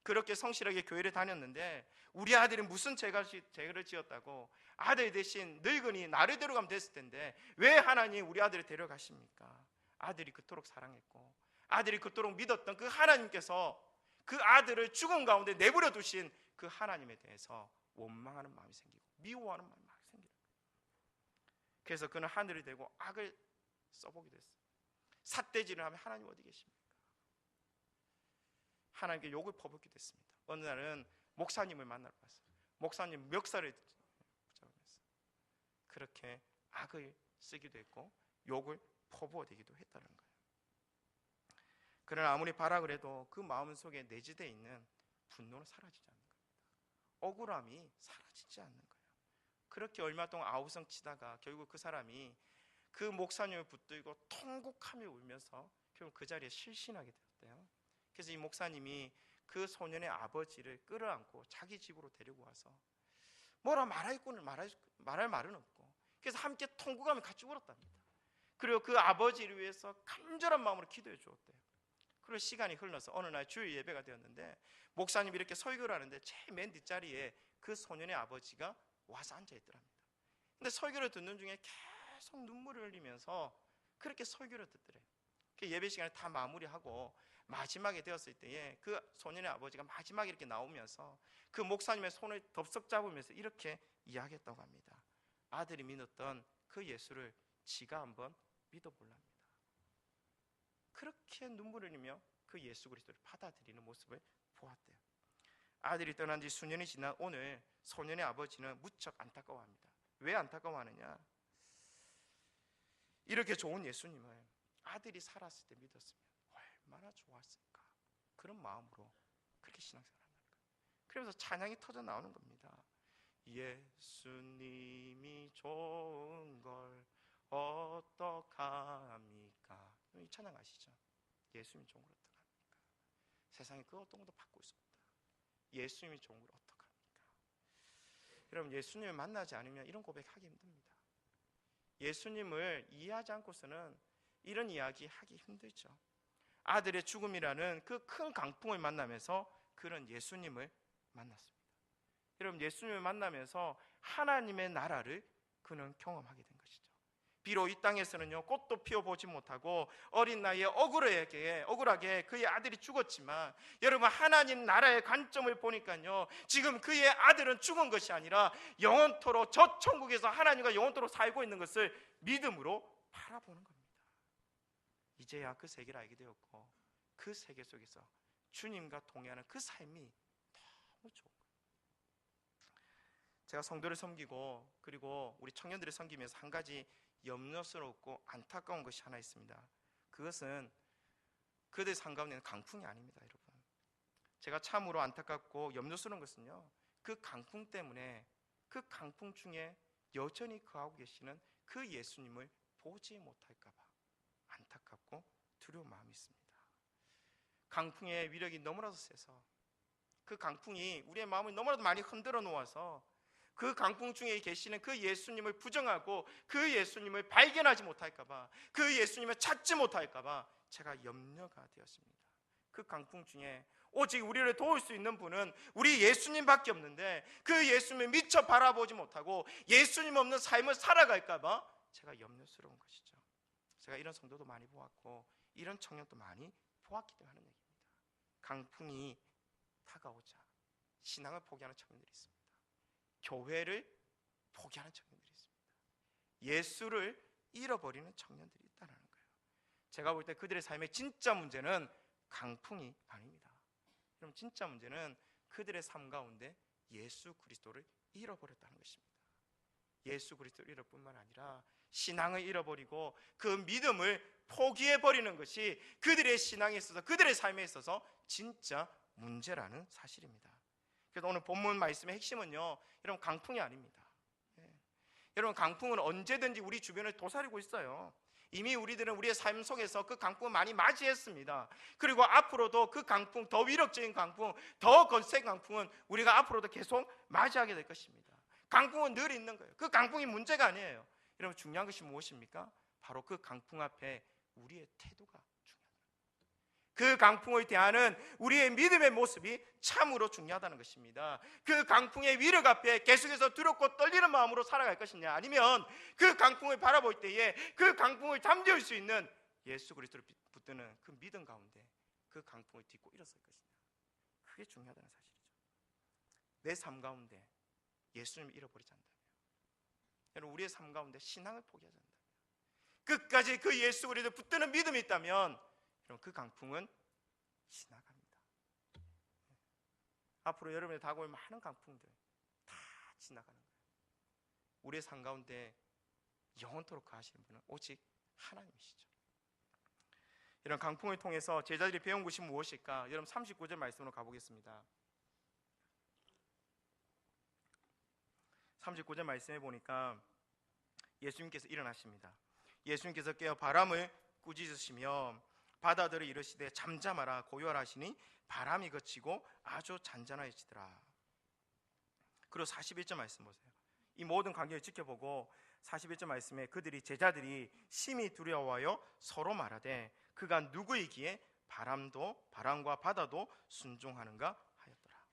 그렇게 성실하게 교회를 다녔는데 우리 아들이 무슨 죄를 지었다고 아들 대신 늙은이 나를 데려가면 됐을 텐데 왜 하나님 우리 아들을 데려가십니까? 아들이 그토록 사랑했고 아들이 그토록 믿었던 그 하나님께서 그 아들을 죽음 가운데 내버려 두신 그 하나님에 대해서 원망하는 마음이 생기고 미워하는 마음이 막 생기는 거예요. 그래서 그는 하늘을 대고 악을 써보기도 했어요. 삿대질을 하면 하나님 어디 계십니까? 하나님께 욕을 퍼붓기도 했습니다. 어느 날은 목사님을 만나러 갔어요. 목사님 멱살을 붙잡으면서 그렇게 악을 쓰기도 했고 욕을 퍼부어대기도 했다는 거예요. 그러나 아무리 바라 그래도 그 마음 속에 내재되어 있는 분노는 사라지지 않는 겁니다. 억울함이 사라지지 않는 거예요. 그렇게 얼마 동안 아우성 치다가 결국 그 사람이 그 목사님을 붙들고 통곡하며 울면서 결국 그 자리에 실신하게 되었대요. 그래서 이 목사님이 그 소년의 아버지를 끌어안고 자기 집으로 데리고 와서 뭐라 말할 말은 없고 그래서 함께 통곡하며 같이 울었답니다. 그리고 그 아버지를 위해서 간절한 마음으로 기도해 주었대요. 그리고 시간이 흘러서 어느 날 주일 예배가 되었는데 목사님이 이렇게 설교를 하는데 제일 맨 뒷자리에 그 소년의 아버지가 와서 앉아있더랍니다. 근데 설교를 듣는 중에 계속 눈물을 흘리면서 그렇게 설교를 듣더래요. 예배 시간을 다 마무리하고 마지막에 되었을 때에 그 소년의 아버지가 마지막에 이렇게 나오면서 그 목사님의 손을 덥석 잡으면서 이렇게 이야기했다고 합니다. 아들이 믿었던 그 예수를 지가 한번 믿어볼랍니다. 그렇게 눈물을 흘리며 그 예수 그리스도를 받아들이는 모습을 보았대요. 아들이 떠난 지 수년이 지난 오늘 소년의 아버지는 무척 안타까워합니다. 왜 안타까워하느냐? 이렇게 좋은 예수님을 아들이 살았을 때 믿었으면 얼마나 좋았을까? 그런 마음으로 그렇게 신앙생활을 한다는 거예요. 그러면서 찬양이 터져 나오는 겁니다. 예수님이 좋은 걸 어떡합니까? 이 찬양 아시죠? 예수님이 좋은 걸 어떡합니까? 세상에 그 어떤 것도 바꿀 수 없다. 예수님이 좋은 걸 어떡합니까? 여러분, 예수님을 만나지 않으면 이런 고백하기 힘듭니다. 예수님을 이해하지 않고서는 이런 이야기 하기 힘들죠. 아들의 죽음이라는 그 큰 강풍을 만나면서 그런 예수님을 만났습니다. 여러분, 예수님을 만나면서 하나님의 나라를 그는 경험하게 된 것이죠. 비록 이 땅에서는요 꽃도 피워보지 못하고 어린 나이에 억울하게 그의 아들이 죽었지만 여러분, 하나님 나라의 관점을 보니까요 지금 그의 아들은 죽은 것이 아니라 영원토록 저 천국에서 하나님과 영원토록 살고 있는 것을 믿음으로 바라보는 겁니다. 이제야 그 세계를 알게 되었고 그 세계 속에서 주님과 동행하는 그 삶이 너무 좋은 거예요. 제가 성도를 섬기고 그리고 우리 청년들을 섬기면서 한 가지 염려스럽고 안타까운 것이 하나 있습니다. 그것은 그들 삶 가운데는 강풍이 아닙니다, 여러분. 제가 참으로 안타깝고 염려스러운 것은요, 그 강풍 때문에 그 강풍 중에 여전히 거하고 계시는 그 예수님을 보지 못할까 봐 안타깝고 두려운 마음이 있습니다. 강풍의 위력이 너무나도 세서 그 강풍이 우리의 마음을 너무나도 많이 흔들어 놓아서 그 강풍 중에 계시는 그 예수님을 부정하고 그 예수님을 발견하지 못할까 봐, 그 예수님을 찾지 못할까 봐 제가 염려가 되었습니다. 그 강풍 중에 오직 우리를 도울 수 있는 분은 우리 예수님밖에 없는데 그 예수님을 미처 바라보지 못하고 예수님 없는 삶을 살아갈까 봐 제가 염려스러운 것이죠. 제가 이런 성도도 많이 보았고 이런 청년도 많이 보았기 때문에 하는 얘기입니다. 강풍이 다가오자 신앙을 포기하는 청년들이 있습니다. 교회를 포기하는 청년들이 있습니다. 예수를 잃어버리는 청년들이 있다는 거예요. 제가 볼 때 그들의 삶의 진짜 문제는 강풍이 아닙니다. 그럼 진짜 문제는 그들의 삶 가운데 예수 그리스도를 잃어버렸다는 것입니다. 예수 그리스도를 잃을 뿐만 아니라 신앙을 잃어버리고 그 믿음을 포기해버리는 것이 그들의 신앙에 있어서 그들의 삶에 있어서 진짜 문제라는 사실입니다. 그래서 오늘 본문 말씀의 핵심은요, 여러분 강풍이 아닙니다. 여러분 강풍은 언제든지 우리 주변을 도사리고 있어요. 이미 우리들은 우리의 삶 속에서 그 강풍을 많이 맞이했습니다. 그리고 앞으로도 그 강풍, 더 위력적인 강풍, 더 거센 강풍은 우리가 앞으로도 계속 맞이하게 될 것입니다. 강풍은 늘 있는 거예요. 그 강풍이 문제가 아니에요. 여러분 중요한 것이 무엇입니까? 바로 그 강풍 앞에 우리의 태도가 중요하다. 그 강풍을 대하는 우리의 믿음의 모습이 참으로 중요하다는 것입니다. 그 강풍의 위력 앞에 계속해서 두렵고 떨리는 마음으로 살아갈 것이냐, 아니면 그 강풍을 바라볼 때에 그 강풍을 잠재울 수 있는 예수 그리스도를 붙드는 그 믿음 가운데 그 강풍을 딛고 일어설 것이냐, 그게 중요하다는 사실이죠. 내 삶 가운데 예수님을 잃어버리지 않는다면, 여러분 우리의 삶 가운데 신앙을 포기하지 않는다면, 끝까지 그 예수 그리스도를 붙드는 믿음이 있다면 여러분 그 강풍은 지나갑니다. 앞으로 여러분의 다가올 많은 강풍들 다 지나가는 거예요. 우리의 삶 가운데 영원토록 가시는 분은 오직 하나님이시죠. 이런 강풍을 통해서 제자들이 배운 것이 무엇일까? 여러분 39절 말씀으로 가보겠습니다. 39절 말씀해 보니까 예수님께서 일어나십니다. 예수님께서 깨어 바람을 꾸짖으시며 바다들을 이르시되 잠잠하라 고요하라 하시니 바람이 그치고 아주 잔잔해지더라. 그리고 41절 말씀 보세요. 이 모든 광경을 지켜보고 41절 말씀에 그들이 제자들이 심히 두려워하여 서로 말하되 그가 누구이기에 바람과 바다도 순종하는가 하였더라.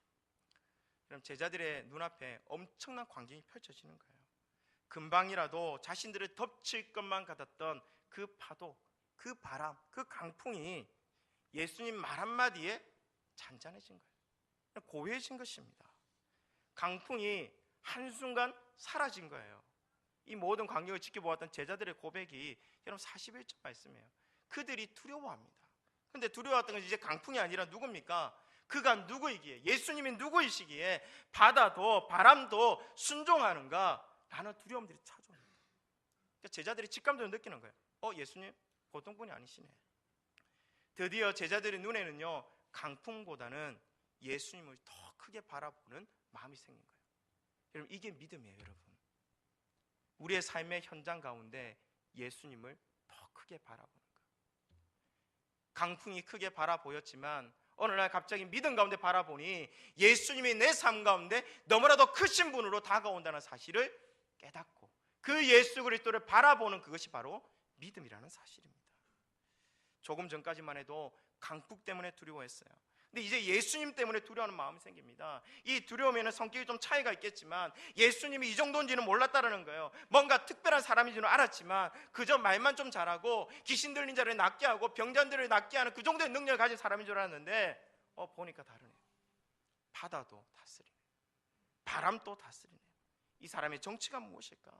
그럼 제자들의 눈앞에 엄청난 광경이 펼쳐지는 거예요. 금방이라도 자신들을 덮칠 것만 같았던 그 파도, 그 바람, 그 강풍이 예수님 말 한마디에 잔잔해진 거예요. 고요해진 것입니다. 강풍이 한순간 사라진 거예요. 이 모든 광경을 지켜보았던 제자들의 고백이 여러분 41절 말씀이에요. 그들이 두려워합니다. 그런데 두려워했던 것이 이제 강풍이 아니라 누굽니까? 그가 누구이기에, 예수님이 누구이시기에 바다도 바람도 순종하는가? 라는 두려움들이 찾아옵니다. 그러니까 제자들이 직감적으로 느끼는 거예요. 예수님 보통 분이 아니시네. 드디어 제자들의 눈에는요 강풍보다는 예수님을 더 크게 바라보는 마음이 생긴 거예요. 여러분 이게 믿음이에요. 여러분 우리의 삶의 현장 가운데 예수님을 더 크게 바라보는 거예요. 강풍이 크게 바라보였지만 어느 날 갑자기 믿음 가운데 바라보니 예수님이 내 삶 가운데 너무나도 크신 분으로 다가온다는 사실을 깨닫고 그 예수 그리스도를 바라보는 그것이 바로 믿음이라는 사실입니다. 조금 전까지만 해도 강풍 때문에 두려워했어요. 근데 이제 예수님 때문에 두려워하는 마음이 생깁니다. 이 두려움에는 성격이 좀 차이가 있겠지만 예수님이 이 정도인지는 몰랐다는 거예요. 뭔가 특별한 사람인지는 알았지만 그저 말만 좀 잘하고 귀신 들린 자를 낫게 하고 병자들을 낫게 하는 그 정도의 능력을 가진 사람인 줄 알았는데 보니까 다르네요. 바다도 다스리네요. 바람도 다스리네요. 이 사람의 정체가 무엇일까?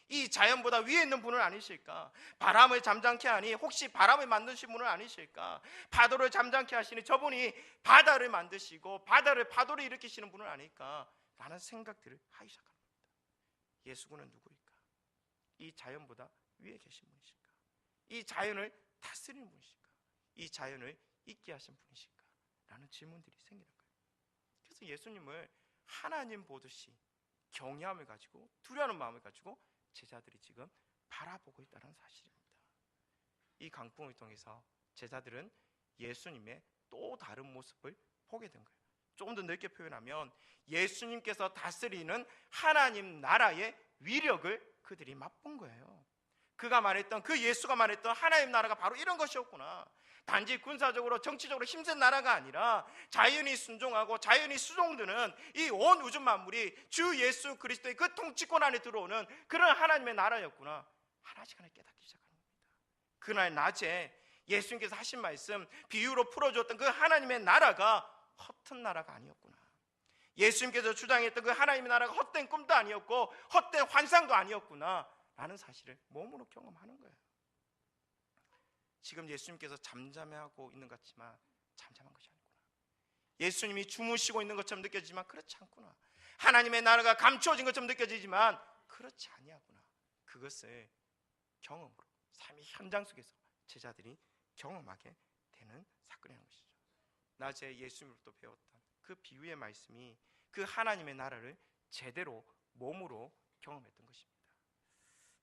이 자연보다 위에 있는 분은 아니실까? 바람을 잠잠케 하니 혹시 바람을 만드신 분은 아니실까? 파도를 잠잠케 하시니 저분이 바다를 만드시고 파도를 일으키시는 분은 아닐까? 라는 생각들을 하기 시작합니다. 예수군은 누구일까? 이 자연보다 위에 계신 분이실까? 이 자연을 다스리는 분이실까? 이 자연을 있게 하신 분이실까? 라는 질문들이 생기는 거예요. 그래서 예수님을 하나님 보듯이 경외함을 가지고 두려워하는 마음을 가지고 제자들이 지금 바라보고 있다는 사실입니다. 이 강풍을 통해서 제자들은 예수님의 또 다른 모습을 보게 된 거예요. 조금 더 넓게 표현하면 예수님께서 다스리는 하나님 나라의 위력을 그들이 맛본 거예요. 그가 말했던, 그 예수가 말했던 하나님 나라가 바로 이런 것이었구나. 단지 군사적으로 정치적으로 힘센 나라가 아니라 자연이 순종하고 자연이 수종드는 이 온 우주 만물이 주 예수 그리스도의 그 통치권 안에 들어오는 그런 하나님의 나라였구나. 하나씩 하나 깨닫기 시작하는 겁니다. 그날 낮에 예수님께서 하신 말씀, 비유로 풀어주었던 그 하나님의 나라가 헛된 나라가 아니었구나. 예수님께서 주장했던 그 하나님의 나라가 헛된 꿈도 아니었고 헛된 환상도 아니었구나 라는 사실을 몸으로 경험하는 거예요. 지금 예수님께서 잠잠해하고 있는 것 같지만 잠잠한 것이 아니구나. 예수님이 주무시고 있는 것처럼 느껴지지만 그렇지 않구나. 하나님의 나라가 감추어진 것처럼 느껴지지만 그렇지 아니하구나. 그것을 경험으로, 삶의 현장 속에서 제자들이 경험하게 되는 사건이라는 것이죠. 낮에 예수님으로부터 배웠던 그 비유의 말씀이 그 하나님의 나라를 제대로 몸으로 경험했던 것입니다.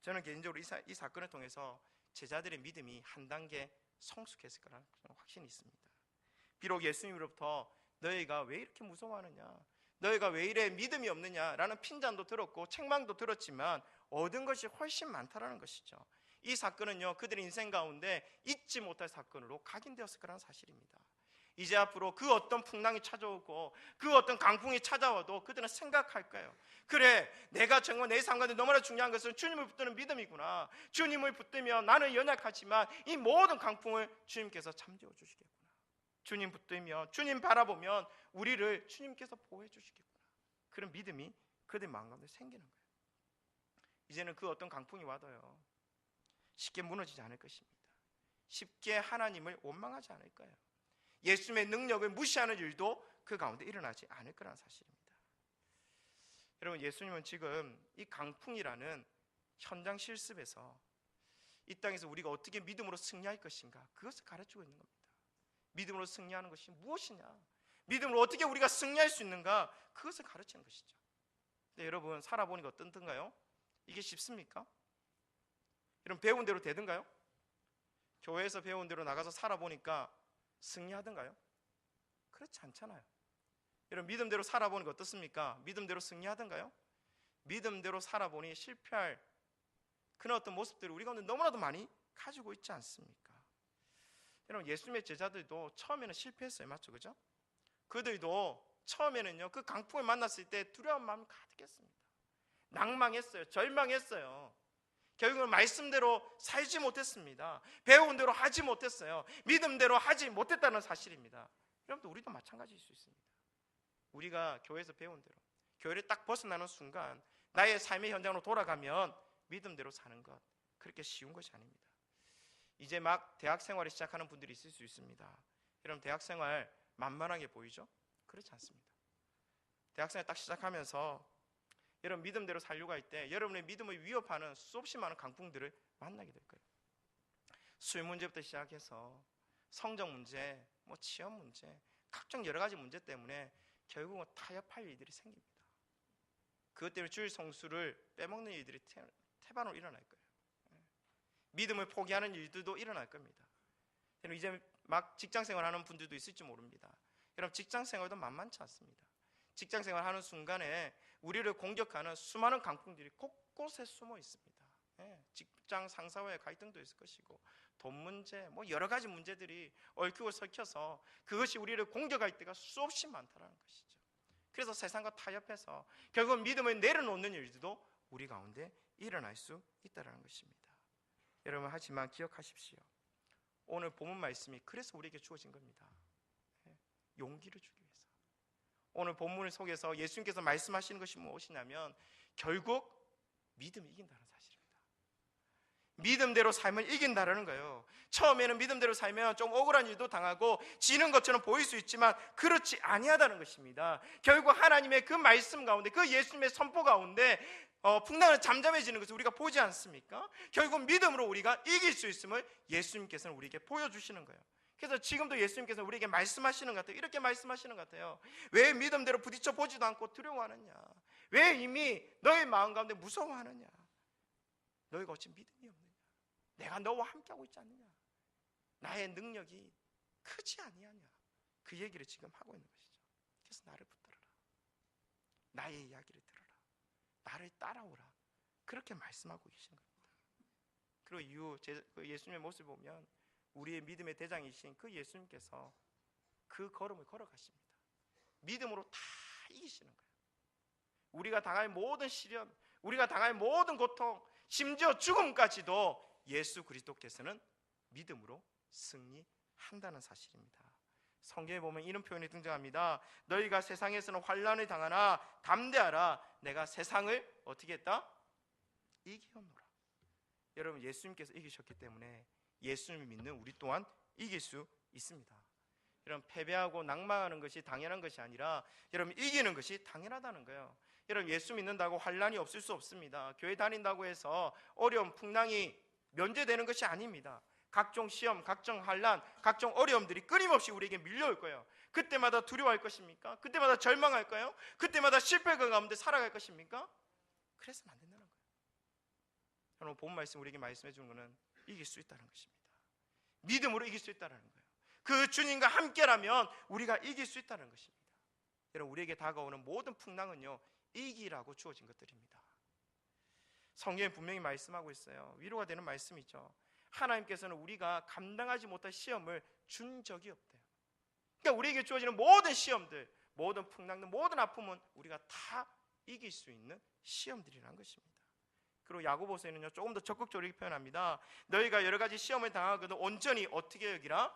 저는 개인적으로 이 사건을 통해서 제자들의 믿음이 한 단계 성숙했을 거라는 확신이 있습니다. 비록 예수님으로부터 너희가 왜 이렇게 무서워하느냐, 너희가 왜 이래 믿음이 없느냐라는 핀잔도 들었고 책망도 들었지만 얻은 것이 훨씬 많다라는 것이죠. 이 사건은요, 그들의 인생 가운데 잊지 못할 사건으로 각인되었을 거라는 사실입니다. 이제 앞으로 그 어떤 풍랑이 찾아오고 그 어떤 강풍이 찾아와도 그들은 생각할 거예요. 그래, 내가 정말 내 삶 가운데 너무나 중요한 것은 주님을 붙드는 믿음이구나. 주님을 붙들면 나는 연약하지만 이 모든 강풍을 주님께서 잠재워 주시겠구나. 주님 붙들면, 주님 바라보면 우리를 주님께서 보호해 주시겠구나. 그런 믿음이 그들 마음 가운데 생기는 거예요. 이제는 그 어떤 강풍이 와도요, 쉽게 무너지지 않을 것입니다. 쉽게 하나님을 원망하지 않을 거예요. 예수님의 능력을 무시하는 일도 그 가운데 일어나지 않을 거라는 사실입니다. 여러분, 예수님은 지금 이 강풍이라는 현장 실습에서 이 땅에서 우리가 어떻게 믿음으로 승리할 것인가, 그것을 가르치고 있는 겁니다. 믿음으로 승리하는 것이 무엇이냐, 믿음으로 어떻게 우리가 승리할 수 있는가, 그것을 가르치는 것이죠. 근데 여러분, 살아보니까 어떻든가요? 이게 쉽습니까? 여러분, 배운 대로 되든가요? 교회에서 배운 대로 나가서 살아보니까 승리하던가요? 그렇지 않잖아요. 여러분, 믿음대로 살아보는 거 어떻습니까? 믿음대로 승리하던가요? 믿음대로 살아보니 실패할 그런 어떤 모습들을 우리가 너무나도 많이 가지고 있지 않습니까? 여러분, 예수님의 제자들도 처음에는 실패했어요. 맞죠? 그죠? 그들도 처음에는요, 그 강풍을 만났을 때 두려운 마음이 가득했습니다. 낭망했어요. 절망했어요. 결국은 말씀대로 살지 못했습니다. 배운 대로 하지 못했어요. 믿음대로 하지 못했다는 사실입니다. 여러분들, 우리도 마찬가지일 수 있습니다. 우리가 교회에서 배운 대로 교회를 딱 벗어나는 순간 나의 삶의 현장으로 돌아가면 믿음대로 사는 것, 그렇게 쉬운 것이 아닙니다. 이제 막 대학 생활을 시작하는 분들이 있을 수 있습니다. 여러분, 대학 생활 만만하게 보이죠? 그렇지 않습니다. 대학 생활 딱 시작하면서 여러분, 믿음대로 살려고 할 때 여러분의 믿음을 위협하는 수없이 많은 강풍들을 만나게 될 거예요. 술 문제부터 시작해서 성적 문제, 취업 문제, 각종 여러 가지 문제 때문에 결국은 타협할 일들이 생깁니다. 그것 때문에 주일 성수를 빼먹는 일들이 태반으로 일어날 거예요. 믿음을 포기하는 일들도 일어날 겁니다. 이제 막 직장생활 하는 분들도 있을지 모릅니다. 여러분, 직장생활도 만만치 않습니다. 직장생활 하는 순간에 우리를 공격하는 수많은 강풍들이 곳곳에 숨어 있습니다. 직장 상사와의 갈등도 있을 것이고 돈 문제, 여러 가지 문제들이 얽히고 설켜서 그것이 우리를 공격할 때가 수없이 많다는 것이죠. 그래서 세상과 타협해서 결국 믿음을 내려놓는 일들도 우리 가운데 일어날 수 있다는 것입니다. 여러분, 하지만 기억하십시오. 오늘 본문 말씀이 그래서 우리에게 주어진 겁니다. 용기를 주기 위해서. 오늘 본문 속에서 예수님께서 말씀하시는 것이 무엇이냐면 결국 믿음이 이긴다는 사실입니다. 믿음대로 삶을 이긴다라는 거예요. 처음에는 믿음대로 살면 좀 억울한 일도 당하고 지는 것처럼 보일 수 있지만 그렇지 아니하다는 것입니다. 결국 하나님의 그 말씀 가운데, 그 예수님의 선포 가운데 풍랑은 잠잠해지는 것을 우리가 보지 않습니까? 결국 믿음으로 우리가 이길 수 있음을 예수님께서는 우리에게 보여주시는 거예요. 그래서 지금도 예수님께서 우리에게 말씀하시는 것 같아요. 이렇게 말씀하시는 것 같아요. 왜 믿음대로 부딪혀 보지도 않고 두려워하느냐? 왜 이미 너의 마음 가운데 무서워하느냐? 너희가 어찌 믿음이 없느냐? 내가 너와 함께하고 있지 않느냐? 나의 능력이 크지 아니하냐? 그 얘기를 지금 하고 있는 것이죠. 그래서 나를 붙들어라. 나의 이야기를 들어라. 나를 따라오라. 그렇게 말씀하고 계신 겁니다. 그리고 이후 예수님의 모습을 보면 우리의 믿음의 대장이신 그 예수님께서 그 걸음을 걸어가십니다. 믿음으로 다 이기시는 거예요. 우리가 당할 모든 시련, 우리가 당할 모든 고통, 심지어 죽음까지도 예수 그리스도께서는 믿음으로 승리한다는 사실입니다. 성경에 보면 이런 표현이 등장합니다. 너희가 세상에서는 환난을 당하나 담대하라. 내가 세상을 어떻게 했다? 이기었노라. 여러분, 예수님께서 이기셨기 때문에 예수님을 믿는 우리 또한 이길 수 있습니다. 여러분, 패배하고 낙망하는 것이 당연한 것이 아니라 여러분, 이기는 것이 당연하다는 거예요. 여러분, 예수 믿는다고 환난이 없을 수 없습니다. 교회 다닌다고 해서 어려움, 풍랑이 면제되는 것이 아닙니다. 각종 시험, 각종 환난, 각종 어려움들이 끊임없이 우리에게 밀려올 거예요. 그때마다 두려워할 것입니까? 그때마다 절망할까요? 그때마다 실패가 가운데 살아갈 것입니까? 그래서는 안 된다는 거예요. 여러분, 본 말씀 우리에게 말씀해 주는 것은 이길 수 있다는 것입니다. 믿음으로 이길 수 있다는 거예요. 그 주님과 함께라면 우리가 이길 수 있다는 것입니다. 여러분, 우리에게 다가오는 모든 풍랑은요, 이기라고 주어진 것들입니다. 성경에 분명히 말씀하고 있어요. 위로가 되는 말씀이죠. 하나님께서는 우리가 감당하지 못할 시험을 준 적이 없대요. 그러니까 우리에게 주어지는 모든 시험들, 모든 풍랑들, 모든 아픔은 우리가 다 이길 수 있는 시험들이라는 것입니다. 그리고 야고보서에는요, 조금 더 적극적으로 이렇게 표현합니다. 너희가 여러 가지 시험을 당하거든 온전히 어떻게 여기라?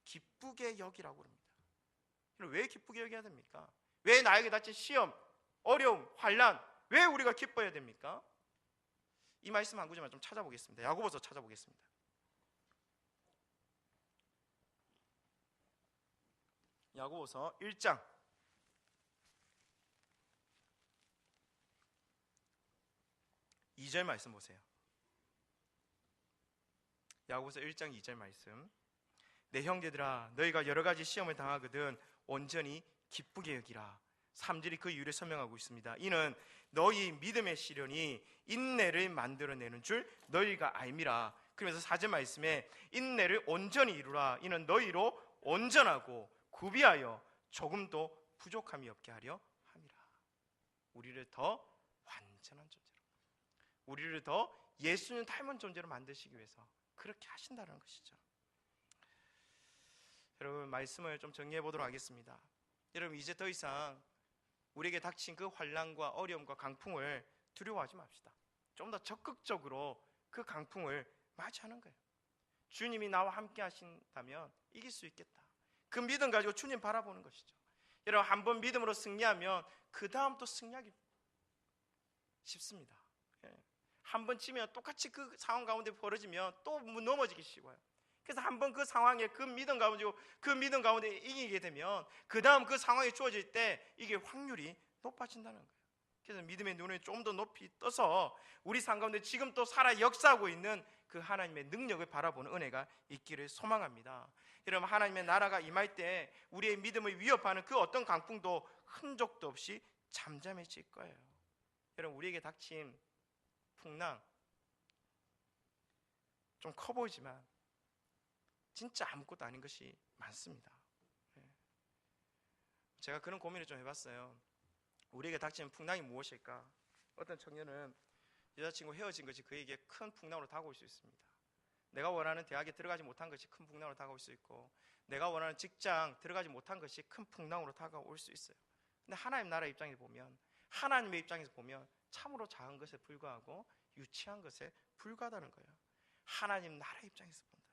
기쁘게 여기라고 합니다. 왜 기쁘게 여겨야 됩니까? 왜 나에게 닥친 시험, 어려움, 환난, 왜 우리가 기뻐해야 됩니까? 이 말씀 한 구절만 좀 찾아보겠습니다. 야고보서 찾아보겠습니다. 야고보서 1장 2절 말씀 보세요. 야고보서 1장 2절 말씀. 내 형제들아, 너희가 여러 가지 시험을 당하거든 온전히 기쁘게 여기라. 3절이 그 이유를 설명하고 있습니다. 이는 너희 믿음의 시련이 인내를 만들어내는 줄 너희가 알미라. 그러면서 4절 말씀에 인내를 온전히 이루라. 이는 너희로 온전하고 구비하여 조금도 부족함이 없게 하려 함이라. 우리를 더 완전한 존재로, 우리를 더 예수님 닮은 존재로 만드시기 위해서 그렇게 하신다는 것이죠. 여러분, 말씀을 좀 정리해 보도록 하겠습니다. 여러분, 이제 더 이상 우리에게 닥친 그 환난과 어려움과 강풍을 두려워하지 맙시다. 좀 더 적극적으로 그 강풍을 맞이하는 거예요. 주님이 나와 함께 하신다면 이길 수 있겠다. 그 믿음 가지고 주님 바라보는 것이죠. 여러분, 한번 믿음으로 승리하면 그 다음 또 승리하기 쉽습니다. 한번 치면 똑같이 그 상황 가운데 벌어지면 또 넘어지기 쉬워요. 그래서 한번 그 상황에 그 믿음 가운데 이기게 되면 그 다음 그 상황이 주어질 때 이게 확률이 높아진다는 거예요. 그래서 믿음의 눈을 좀 더 높이 떠서 우리 삶 가운데 지금 또 살아 역사하고 있는 그 하나님의 능력을 바라보는 은혜가 있기를 소망합니다. 여러분, 하나님의 나라가 임할 때 우리의 믿음을 위협하는 그 어떤 강풍도 흔적도 없이 잠잠해질 거예요. 여러분, 우리에게 닥친 풍랑 좀 커 보이지만 진짜 아무것도 아닌 것이 많습니다. 제가 그런 고민을 좀 해봤어요. 우리에게 닥치는 풍랑이 무엇일까? 어떤 청년은 여자친구 헤어진 것이 그에게 큰 풍랑으로 다가올 수 있습니다. 내가 원하는 대학에 들어가지 못한 것이 큰 풍랑으로 다가올 수 있고, 내가 원하는 직장 들어가지 못한 것이 큰 풍랑으로 다가올 수 있어요. 근데 하나님 나라 입장에서 보면, 하나님의 입장에서 보면 참으로 작은 것에 불과하고 유치한 것에 불과하다는 거예요. 하나님 나라 입장에서 본다면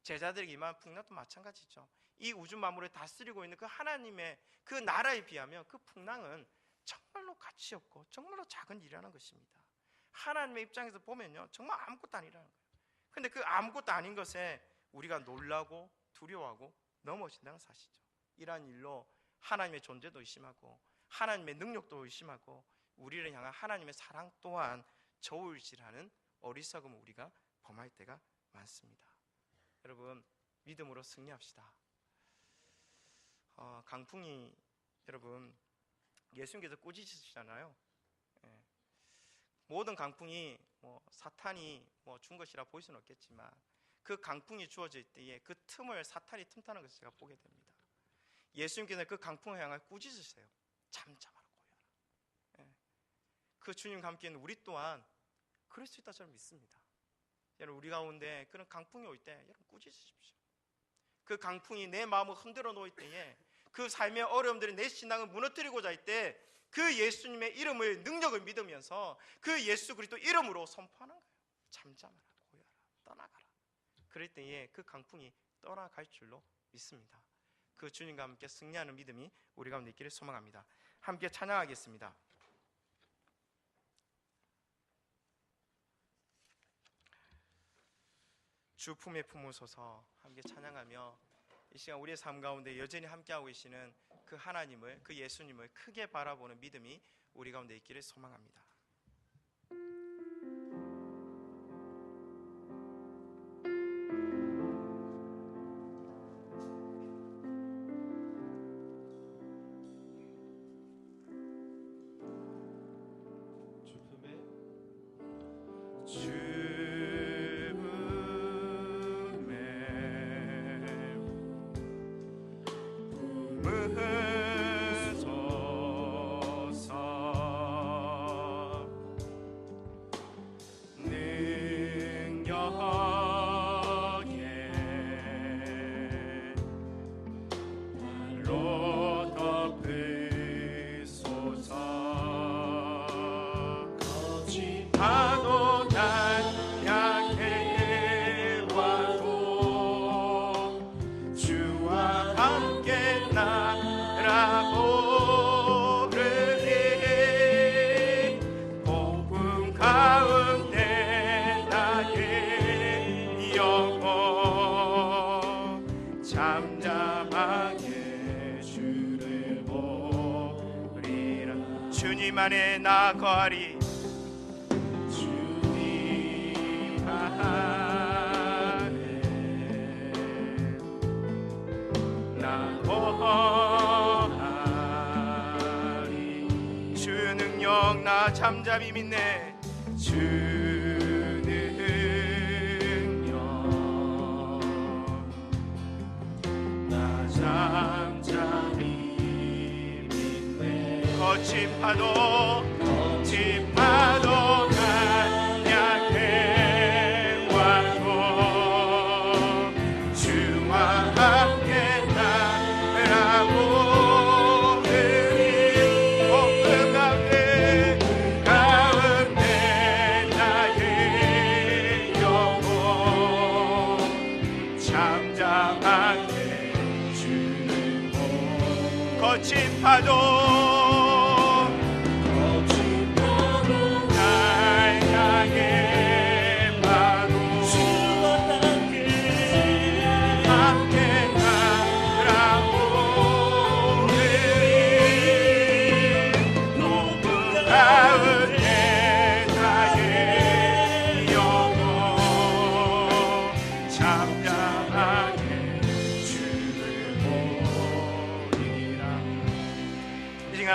제자들에게 임한 풍랑도 마찬가지죠. 이 우주 만물을 다스리고 있는 그 하나님의 그 나라에 비하면 그 풍랑은 정말로 가치 없고 정말로 작은 일이라는 것입니다. 하나님의 입장에서 보면요, 정말 아무것도 아니라는 거예요. 근데 그 아무것도 아닌 것에 우리가 놀라고 두려워하고 넘어진다는 사실이죠. 이러한 일로 하나님의 존재도 의심하고 하나님의 능력도 의심하고 우리를 향한 하나님의 사랑 또한 저울질하는 어리석음을 우리가 범할 때가 많습니다. 여러분, 믿음으로 승리합시다. 강풍이, 여러분, 예수님께서 꾸짖으시잖아요. 모든 강풍이 사탄이 준 것이라 볼 수는 없겠지만 그 강풍이 주어질 때에 그 틈을 사탄이 틈타는 것을 제가 보게 됩니다. 예수님께서 그 강풍을 향해 꾸짖으세요. 잠잠하라 고요하라. 그 주님과 함께 있는 우리 또한 그럴 수 있다 저는 믿습니다. 여러분, 우리 가운데 그런 강풍이 올 때 여러분 꾸짖으십시오. 그 강풍이 내 마음을 흔들어 놓을 때에 그 삶의 어려움들이 내 신앙을 무너뜨리고자 할 때 그 예수님의 이름을, 능력을 믿으면서 그 예수 그리스도 이름으로 선포하는 거예요. 잠잠하라 고요하라 떠나가라. 그럴 때에 그 강풍이 떠나갈 줄로 믿습니다. 그 주님과 함께 승리하는 믿음이 우리 가운데 있기를 소망합니다. 함께 찬양하겠습니다. 주 품에 품으소서 함께 찬양하며 이 시간 우리의 삶 가운데 여전히 함께하고 계시는 그 하나님을, 그 예수님을 크게 바라보는 믿음이 우리 가운데 있기를 소망합니다.
주 품에
파도 단약해 와도 주와 함께 날아오르리. 폭풍 가운데 나의 영혼 잠잠하게 주를 보리라. 주님 안에 나 거하리. 주 능력 나 잠잠히 믿네. 주 능력 나 잠잠히 믿네. 거친 파도 단약해 와도 주와 함께 날아오르리. 폭풍 가운데 나의 영혼 잠잠하게 주는 곳. 거친 파도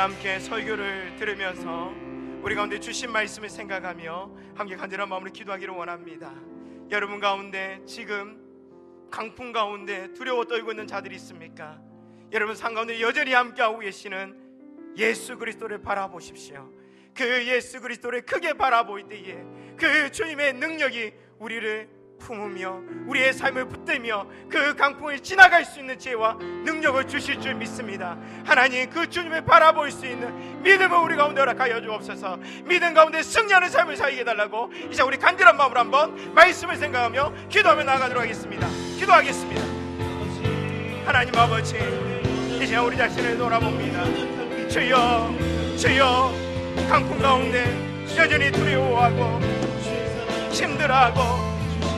함께 설교를 들으면서 우리 가운데 주신 말씀을 생각하며 함께 간절한 마음으로 기도하기를 원합니다. 여러분 가운데 지금 강풍 가운데 두려워 떨고 있는 자들이 있습니까? 여러분 삶 가운데 여전히 함께하고 계시는 예수 그리스도를 바라보십시오. 그 예수 그리스도를 크게 바라볼 때에 그 주님의 능력이 우리를 품으며 우리의 삶을 붙들며 그 강풍을 지나갈 수 있는 지혜와 능력을 주실 줄 믿습니다. 하나님, 그 주님을 바라볼 수 있는 믿음을 우리 가운데 허락하여 주옵소서. 믿음 가운데 승리하는 삶을 살게 해달라고 이제 우리 간절한 마음으로 한번 말씀을 생각하며 기도하며 나아가도록 하겠습니다. 기도하겠습니다. 하나님 아버지, 이제 우리 자신을 돌아봅니다. 주여, 주여, 강풍 가운데 여전히 두려워하고 힘들어하고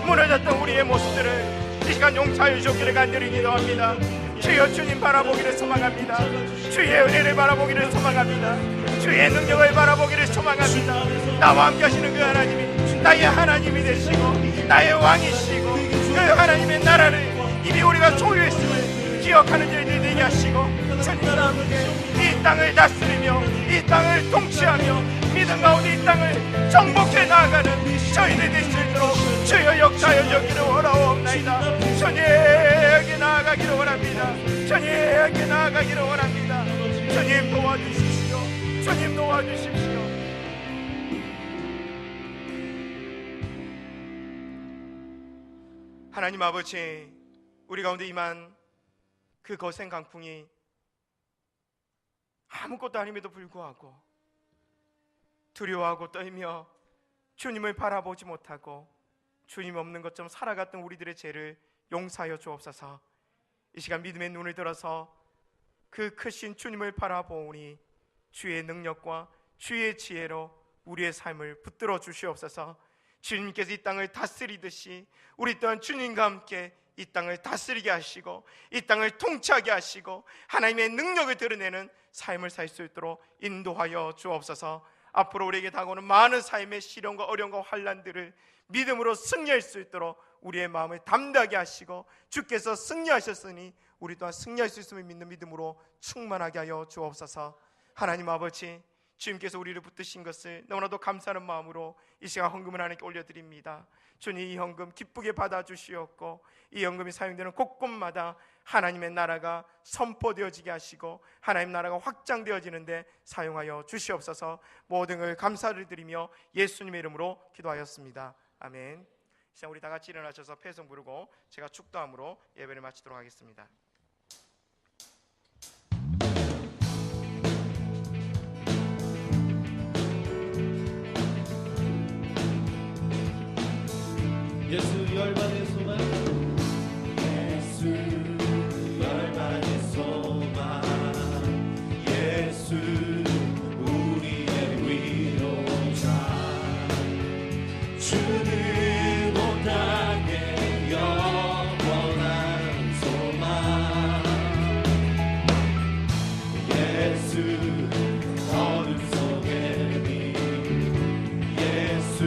무너졌던 우리의 모습들을 이 시간 용서하여 주시기를 간절히 기도합니다. 주여 주님 바라보기를 소망합니다. 주의 은혜를 바라보기를 소망합니다. 주의 능력을 바라보기를 소망합니다. 나와 함께 하시는 그 하나님이 나의 하나님이 되시고 나의 왕이시고 그 하나님의 나라를 이미 우리가 소유했음을 기억하는 일들이 되게 하시고 주님과 함께 이 땅을 다스리며 이 땅을 통치하며 믿음 가운데 이 땅을 정복해 나아가는 저희들 될 수 있도록 주여 역사하여 주기를 원하옵나이다. 주님에게 나아가기를 원합니다. 주님에게 나아가기를 원합니다. 주님 도와주십시오. 주님 도와주십시오. 하나님 아버지, 우리 가운데 임한 그 거센 강풍이 아무것도 아님에도 불구하고 두려워하고 떨며 주님을 바라보지 못하고 주님 없는 것처럼 살아갔던 우리들의 죄를 용서하여 주옵소서. 이 시간 믿음의 눈을 들어서 그 크신 주님을 바라보니 주의 능력과 주의 지혜로 우리의 삶을 붙들어 주시옵소서. 주님께서 이 땅을 다스리듯이 우리 또한 주님과 함께 이 땅을 다스리게 하시고 이 땅을 통치하게 하시고 하나님의 능력을 드러내는 삶을 살 수 있도록 인도하여 주옵소서. 앞으로 우리에게 다가오는 많은 삶의 시련과 어려움과 환난들을 믿음으로 승리할 수 있도록 우리의 마음을 담대하게 하시고 주께서 승리하셨으니 우리 또한 승리할 수 있음을 믿는 믿음으로 충만하게 하여 주옵소서. 하나님 아버지, 주님께서 우리를 붙드신 것을 너무나도 감사하는 마음으로 이 시간 헌금을 하나님께 올려드립니다. 주님, 이 헌금 기쁘게 받아주시옵고 이 헌금이 사용되는 곳곳마다 하나님의 나라가 선포되어지게 하시고 하나님 나라가 확장되어지는데 사용하여 주시옵소서. 모든 걸 감사를 드리며 예수님의 이름으로 기도하였습니다. 아멘. 이제 우리 다 같이 일어나셔서 패성 부르고 제가 축도함으로 예배를 마치도록 하겠습니다.
예수 열반의 소망, 예수 열반의 소망, 예수 우리의 위로자, 주는 온 땅의 영원한 소망, 예수 어둠 속의 빛, 예수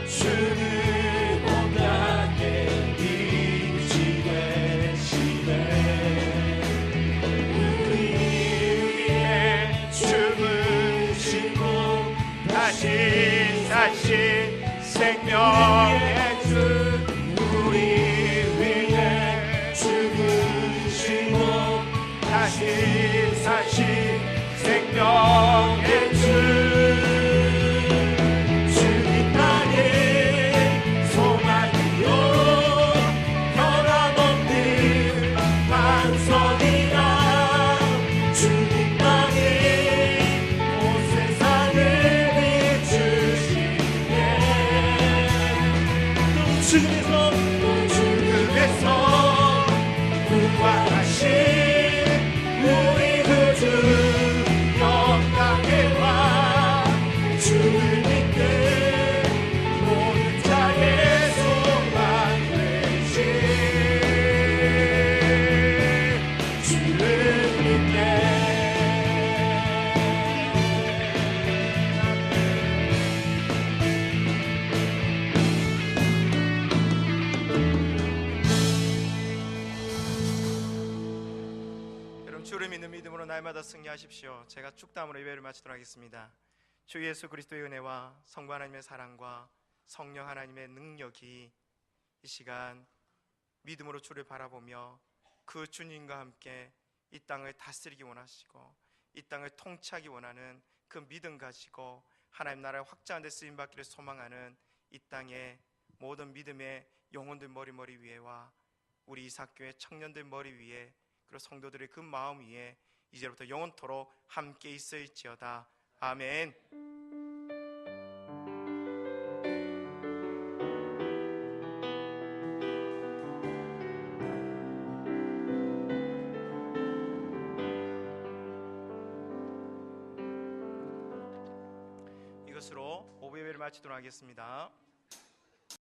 주는 온 땅에 빛이 되시네.
우리 위해 죽으시고 다시 사신 생명의 주,
우리 위해 죽으시고
다시 사신 생명의 주,
주님께서
부활하신 우리 구주 영광의 왕, 주를 믿는 모든 자의 소망 되신 주를 믿네. 주를 믿는 믿음으로 날마다 승리하십시오. 제가 축담으로 예배를 마치도록 하겠습니다. 주 예수 그리스도의 은혜와 성부 하나님의 사랑과 성령 하나님의 능력이 이 시간 믿음으로 주를 바라보며 그 주님과 함께 이 땅을 다스리기 원하시고 이 땅을 통치하기 원하는 그 믿음 가지고 하나님 나라의 확장한 데 쓰임받기를 소망하는 이 땅의 모든 믿음의 영혼들 머리 위에와 우리 이삭교회 청년들 머리 위에 그리고 성도들의 그 마음 위에 이제부터 영원토록 함께 있을지어다. 아멘. 이것으로 오부 예배를 마치도록 하겠습니다.